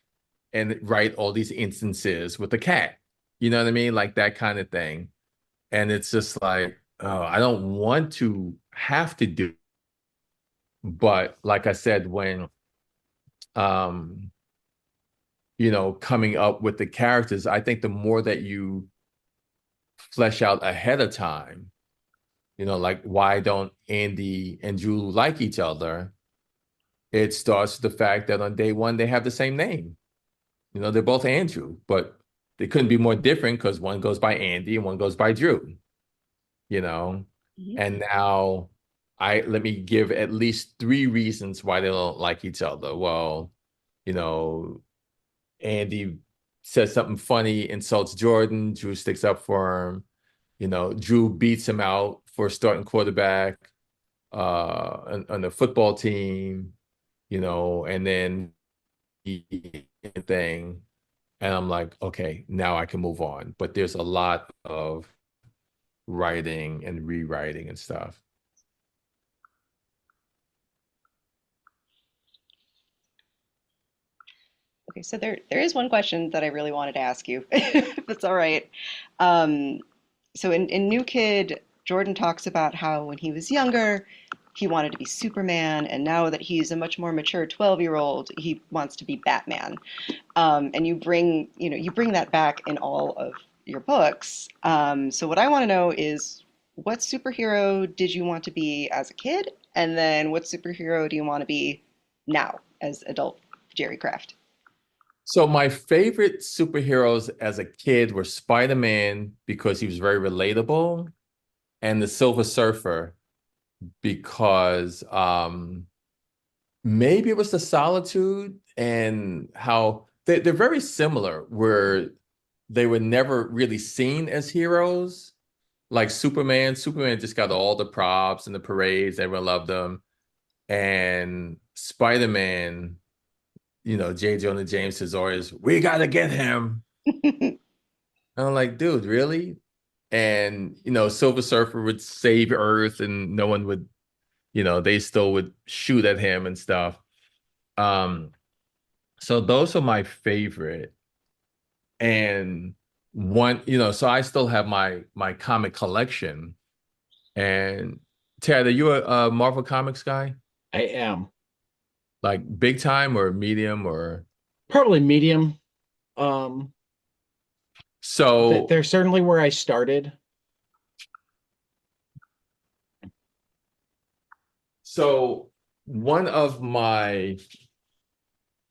and write all these instances with the cat. You know what I mean? Like that kind of thing. And it's just like, oh, I don't want to have to do, but like I said, when um, you know, coming up with the characters, I think the more that you flesh out ahead of time, you know, like why don't Andy and Drew like each other? It starts with the fact that on day one they have the same name. You know, they're both Andrew, but they couldn't be more different because one goes by Andy and one goes by Drew, you know. Mhm. And now I let me give at least three reasons why they don't like each other. Well, you know, Andy says something funny, insults Jordan, Drew sticks up for him. You know, Drew beats him out for starting quarterback on the football team, you know, and then thing. And I'm like, okay, now I can move on. But there's a lot of writing and rewriting and stuff. Okay, so there is one question that I really wanted to ask you, if it's all right. Um, so in New Kid, Jordan talks about how when he was younger, he wanted to be Superman, and now that he's a much more mature 12-year-old, he wants to be Batman. And you bring that back in all of your books. So what I want to know is, what superhero did you want to be as a kid? And then what superhero do you want to be now as adult Jerry Craft? So my favorite superheroes as a kid were Spider-Man because he was very relatable, and the Silver Surfer because maybe it was the solitude and how they're very similar, where they were never really seen as heroes. Like Superman just got all the props and the parades, everyone loved them. And Spider-Man, you know, J. Jonah James is always, we gotta get him. And I'm like, dude, really? And you know, Silver Surfer would save Earth and no one would, you know, they still would shoot at him and stuff. Um, so those are my favorite. And one, you know, so I still have my comic collection. And Ted, are you a Marvel Comics guy? I am Like big time or medium or probably medium. Um, so they're certainly where I started. so one of my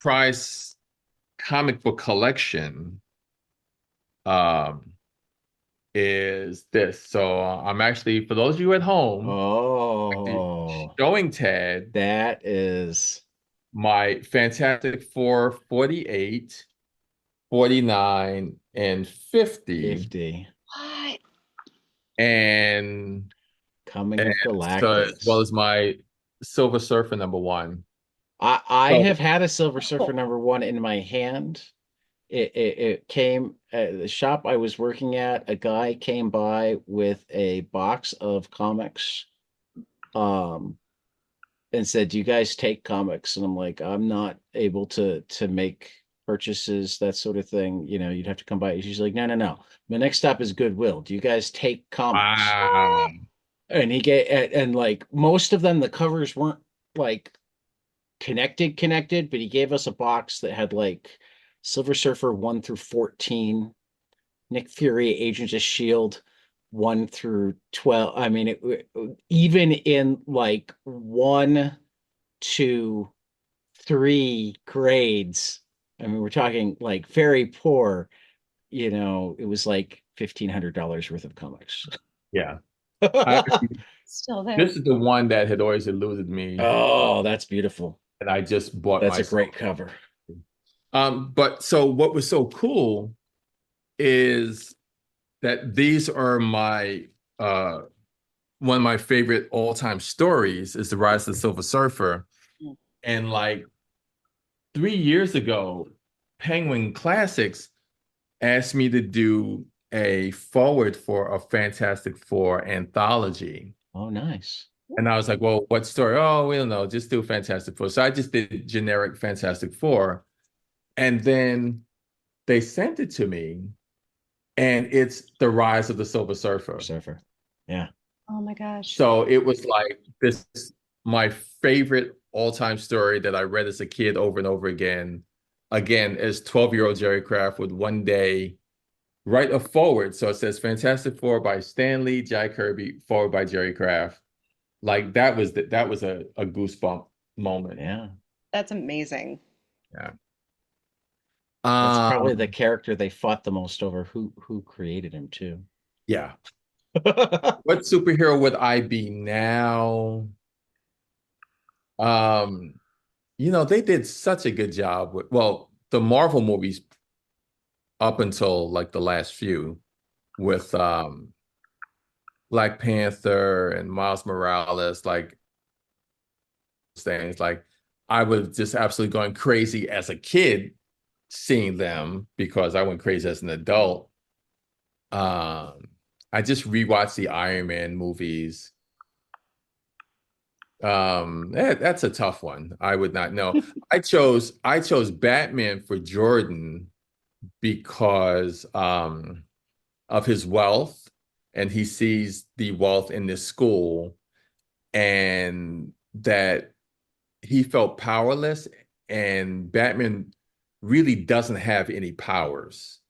prize comic book collection um is this. So I'm actually, for those of you at home, actually Oh, showing Ted that is my Fantastic Four 48, 49, and 50. 50. What? And, Coming and of so as well Galactus. as my Silver Surfer #1. I So have had a Silver Surfer #1 in my hand. It came at the shop I was working at. A guy came by with a box of comics, um, and said, "Do you guys take comics?" And I'm like, "I'm not able to make purchases, that sort of thing. You know, you'd have to come by." She's like, "No, no, no. My next stop is Goodwill. Do you guys take comics?" wow. And he get and like most of them, the covers weren't like connected, but he gave us a box that had like Silver Surfer 1 through 14, Nick Fury, Agents of Shield 1 through 12. I mean, even in like 1 to 3 grades. I mean, we're talking like very poor, it was like $1,500 worth of comics. Yeah. I, Still there. this is the one that had always eluded me, Oh, that's beautiful. and I just bought That's a myself. great cover. But so what was so cool is that these are my one of my favorite all-time stories is The Rise of the Silver Surfer. Mm. And like 3 years ago, Penguin Classics asked me to do a forward for a Fantastic Four anthology. Oh, nice. And I was like, well, what story? Oh, we don't know. Just do Fantastic Four. So I just did generic Fantastic Four. And then they sent it to me, and it's The Rise of the Silver Surfer. Surfer. Yeah. Oh my gosh. So it was like this, my favorite all-time story that I read as a kid over and over again. Again, as 12-year-old Jerry Craft would one day write a forward. So it says Fantastic Four by Stan Lee, Jack Kirby, forward by Jerry Craft. Like that was a goosebump moment. Yeah. That's amazing. Yeah. That's probably the Um, character they fought the most over who created him too. yeah. What superhero would I be now? Um, they did such a good job with, well, the Marvel movies up until like the last few with Black Panther and Miles Morales, like things like I was just absolutely going crazy as a kid seeing them because I went crazy as an adult. Um, I just rewatched the Iron Man movies. That's a tough one. I would not know. I chose Batman for Jordan because of his wealth, and he sees the wealth in this school, and that he felt powerless, and Batman really doesn't have any powers.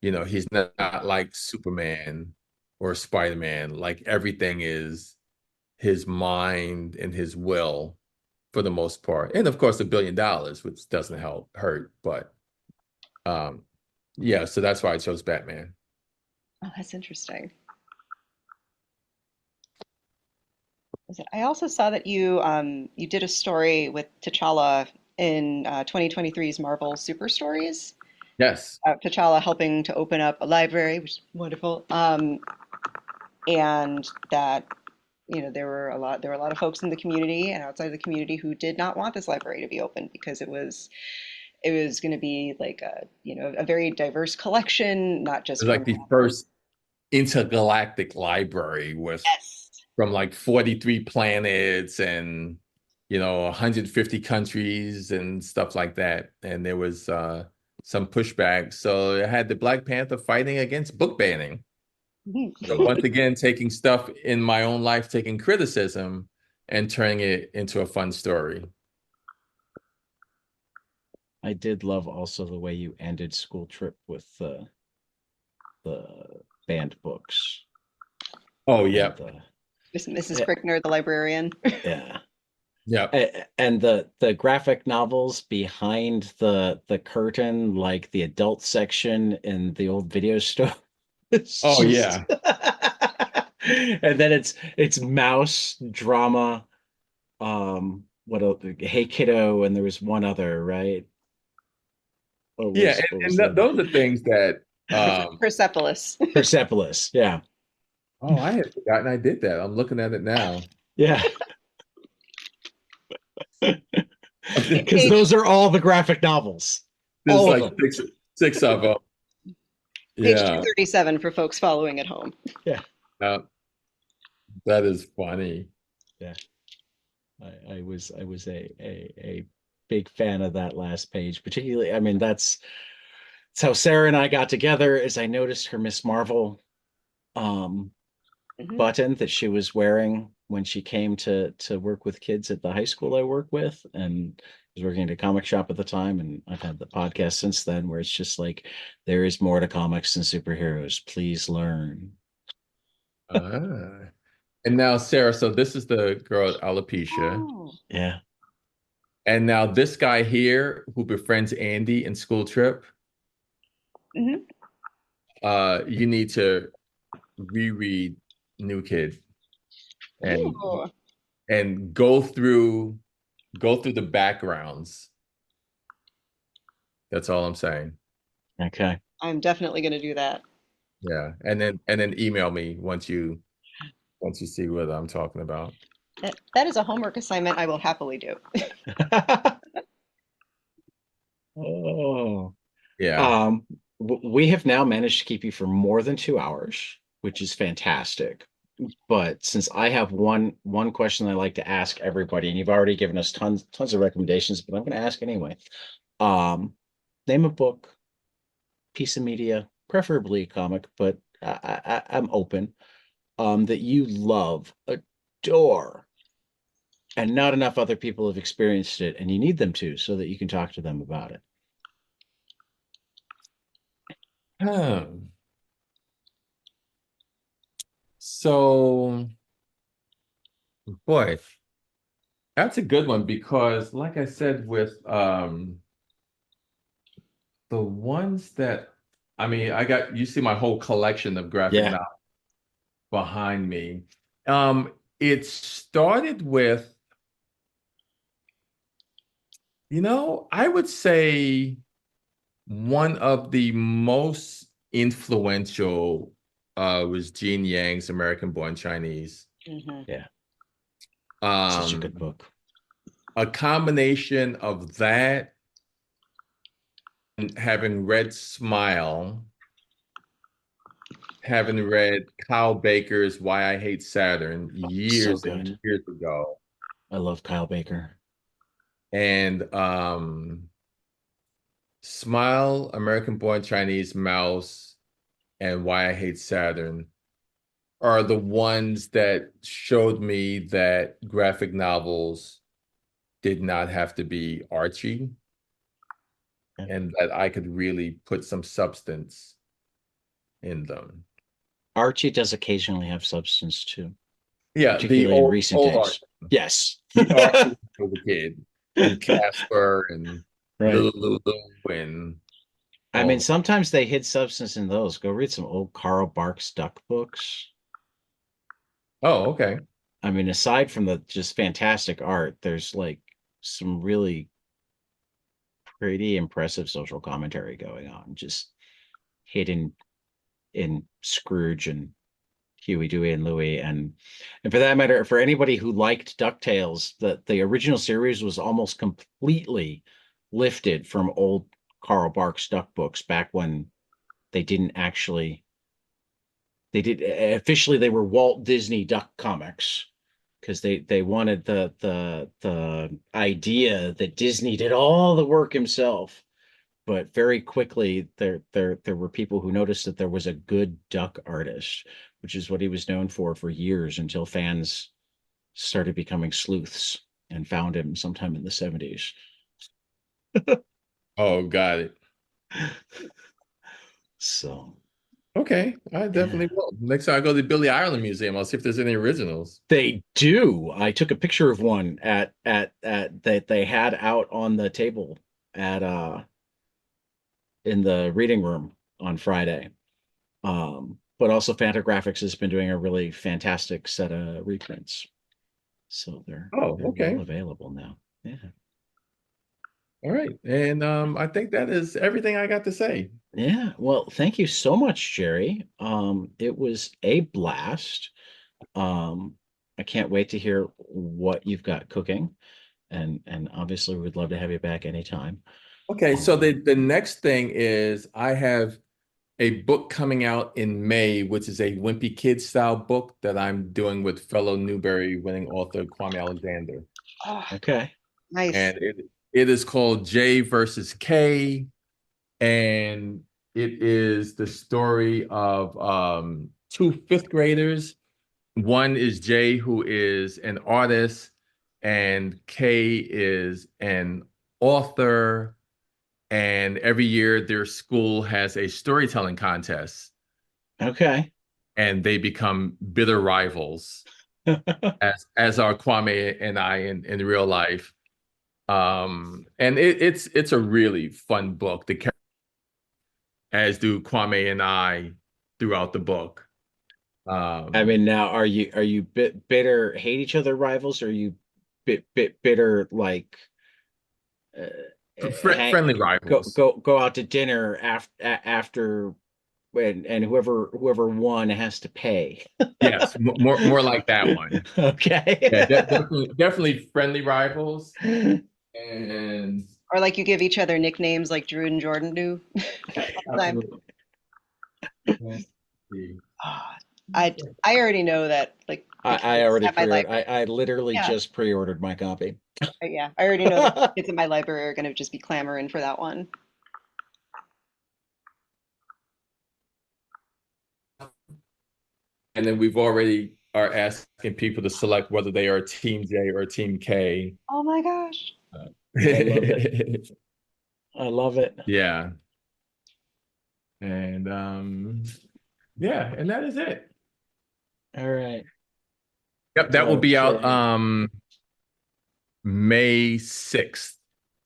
He's not like Superman or Spider-Man. Like everything is his mind and his will for the most part. And of course, $1 billion, which doesn't hurt. But yeah, so that's why I chose Batman. Oh, that's interesting. I also saw that you did a story with T'Challa in 2023's Marvel Super Stories. Yes. T'Challa helping to open up a library, which is wonderful. And that there were a lot of folks in the community and outside of the community who did not want this library to be open because it was going to be like a very diverse collection, not It just was from like the first intergalactic library with yes. from like 43 planets and 150 countries and stuff like that. And there was some pushback. So it had the Black Panther fighting against book banning. So once again, taking stuff in my own life, taking criticism and turning it into a fun story. I did love also the way you ended School Trip with the banned books Oh, and yeah. Mrs. eh, Crickner, the librarian. yeah. Yeah. And the graphic novels behind the curtain, like the adult section in the old video store. It's Oh, just yeah. and then it's mouse drama. What else? Hey Kiddo, and there was one other, right? Yeah. What was And the other? those are things that, Persepolis. Persepolis. Yeah. oh, I had forgotten I did that. I'm looking at it now. Yeah. Because Page those are all the graphic novels. There's All of like them. six of them. page Yeah. 237 for folks following at home. Yeah. Uh, that is funny. Yeah. I was a big fan of that last page, particularly. I mean, that's how Sarah and I got together. Is I noticed her Miss Marvel um, Hmm. button that she was wearing when she came to work with kids at the high school I work with, and I was working at a comic shop at the time. And I've had the podcast since then, where it's just like there is more to comics than superheroes. Please learn. Ah. And now, Sarah, so this is the girl alopecia. Oh. Yeah. And now this guy here who befriends Andy in School Trip, Hmm. you need to reread New Kid and Ooh. and go through the backgrounds. That's all I'm saying. Okay. I'm definitely going to do that. Yeah. And then email me once you see what I'm talking about. That is a homework assignment I will happily do. Oh. Yeah. We have now managed to keep you for more than 2 hours, which is fantastic. but since I have one question I like to ask everybody, and you've already given us tons of recommendations, but I'm going to ask anyway. Um, Name a book, piece of media, preferably a comic, but I'm open. That you love, adore, and not enough other people have experienced it, and you need them to, so that you can talk to them about it. Hmm. So, boy, that's a good one because, like I said, with the ones that, I mean, I got, you see my whole collection of graphic Yeah, novels behind me. It started with, I would say one of the most influential was Gene Yang's American Born Chinese. Hmm. yeah, such a good Um, book. a combination of that and having read Smile, having read Kyle Baker's Why I Hate Saturn So years and good. years ago, I love Kyle Baker. and Smile, American Born Chinese, Mouse, and Why I Hate Saturn are the ones that showed me that graphic novels did not have to be Archie Yeah. and that I could really put some substance in them. Archie does occasionally have substance too, Yeah, the particularly in recent old Archie, days. Yes. the Archie was a kid, and Casper and Right. Little Lulu and I mean, all. sometimes they hid substance in those. Go read some old Carl Barks Duck books. Oh, okay. I mean, aside from the just fantastic art, there's like some really pretty impressive social commentary going on, just hidden in Scrooge and Huey, Dewey, and Louie, and for that matter, for anybody who liked DuckTales, the original series was almost completely lifted from old Carl Barks Duck books back when they didn't actually they did officially they were Walt Disney Duck comics because they wanted the idea that Disney did all the work himself. But very quickly there were people who noticed that there was a good duck artist, which is what he was known for years until fans started becoming sleuths and found him sometime in the 70s. Oh, got it. So Okay, I yeah. definitely will. Next time I go to the Billy Ireland Museum, I'll see if there's any originals. They do. I took a picture of one at that they had out on the table at in the reading room on Friday. But also Fantagraphics has been doing a really fantastic set of reprints. So Oh, they're well okay. available now. Yeah. All right. And I think that is everything I got to say. Yeah. Well, thank you so much, Jerry. It was a blast. Um, I can't wait to hear what you've got cooking. And obviously we'd love to have you back anytime. Okay, so the Um, the next thing is I have a book coming out in May, which is a Wimpy Kid style book that I'm doing with fellow Newbery winning author Kwame Alexander. Oh, okay. nice. And it is called J versus K. And it is the story of two fifth graders. One is Jay, who is an artist, and Kay is an author. And every year, their school has a storytelling contest, Okay. and they become bitter rivals, as are Kwame and I in real life. And it's a really fun book. As do Kwame and I throughout the book. I Um, mean, now are you bitter, hate each other rivals, or are you bitter like uh, friendly rivals. go out to dinner after and whoever won has to pay. Yes, more like that one. Yeah, Okay. definitely friendly rivals. And Or like you give each other nicknames like Drew and Jordan do. yeah, Time. absolutely. Let's see. Ah, I already know that like the I kids already at my pre-ordered. library. I literally Yeah, just pre-ordered my copy. yeah. I already know that the kids at my library are going to just be clamoring for that one. And then we've already are asking people to select whether they are Team J or Team K. Oh my gosh. I love it. I love it. Yeah. And yeah, and that is it. All right. Yep, that will be out Okay. May 6th.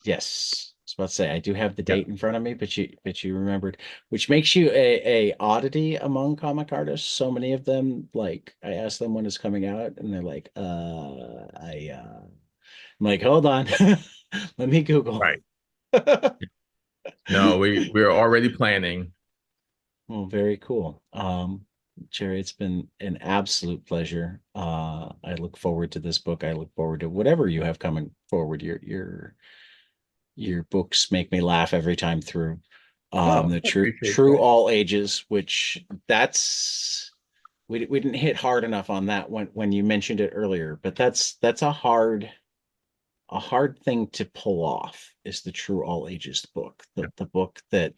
Yes. I was about to say I do have the date Yep. in front of me, but you remembered, which makes you a oddity among comic artists. So many of them, like I asked them when it's coming out, and they're like, I'm like, hold on, let me Google. Right. No, we're already planning. Well, very cool. Jerry, it's been an absolute pleasure. I look forward to this book. I look forward to whatever you have coming forward. Your books make me laugh every time through. Oh, The I appreciate true that. all ages, which that's we didn't hit hard enough on that when you mentioned it earlier, but that's a hard thing to pull off is the true all ages book. The book that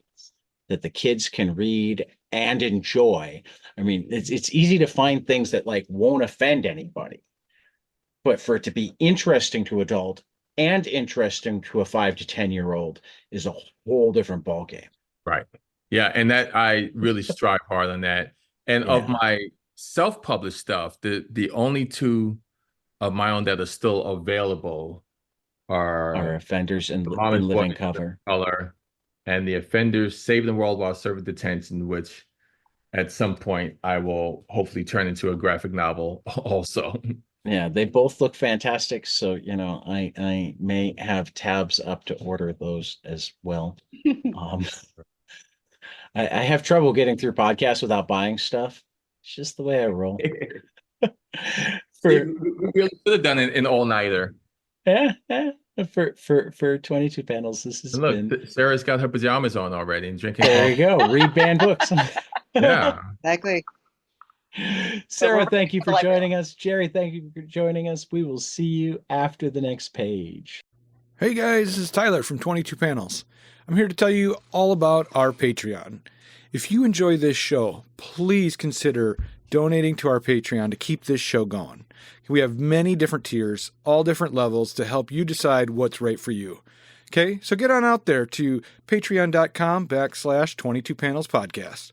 the kids can read and enjoy. I mean, it's easy to find things that like won't offend anybody, but for it to be interesting to adult and interesting to a 5 to 10 year old is a whole different ballgame. Right. Yeah, and that I really strive hard on that. And of Yeah, my self-published stuff, the only two of my own that are still available our are offenders The Mom in is Born living in Living cover. Color and The Offenders Saved the World While Serving Detention, which at some point I will hopefully turn into a graphic novel also. Yeah, they both look fantastic. So, I may have tabs up to order those as well. Um, I have trouble getting through podcasts without buying stuff. It's just the way I roll. We For really should have done an all-nighter. yeah, yeah. For 22 panels, this has And look, been Sarah's got her pajamas on already and drinking there you coffee. go. Read banned books. Yeah. Exactly. But we're Sarah, ready thank you for the for library. joining us. Jerry, thank you for joining us. We will see you after the next page. Hey guys, this is Tyler from 22 Panels. I'm here to tell you all about our Patreon. If you enjoy this show, please consider donating to our Patreon to keep this show going. We have many different tiers, all different levels to help you decide what's right for you. Okay, so get on out there to patreon.com/22 Panels Podcast.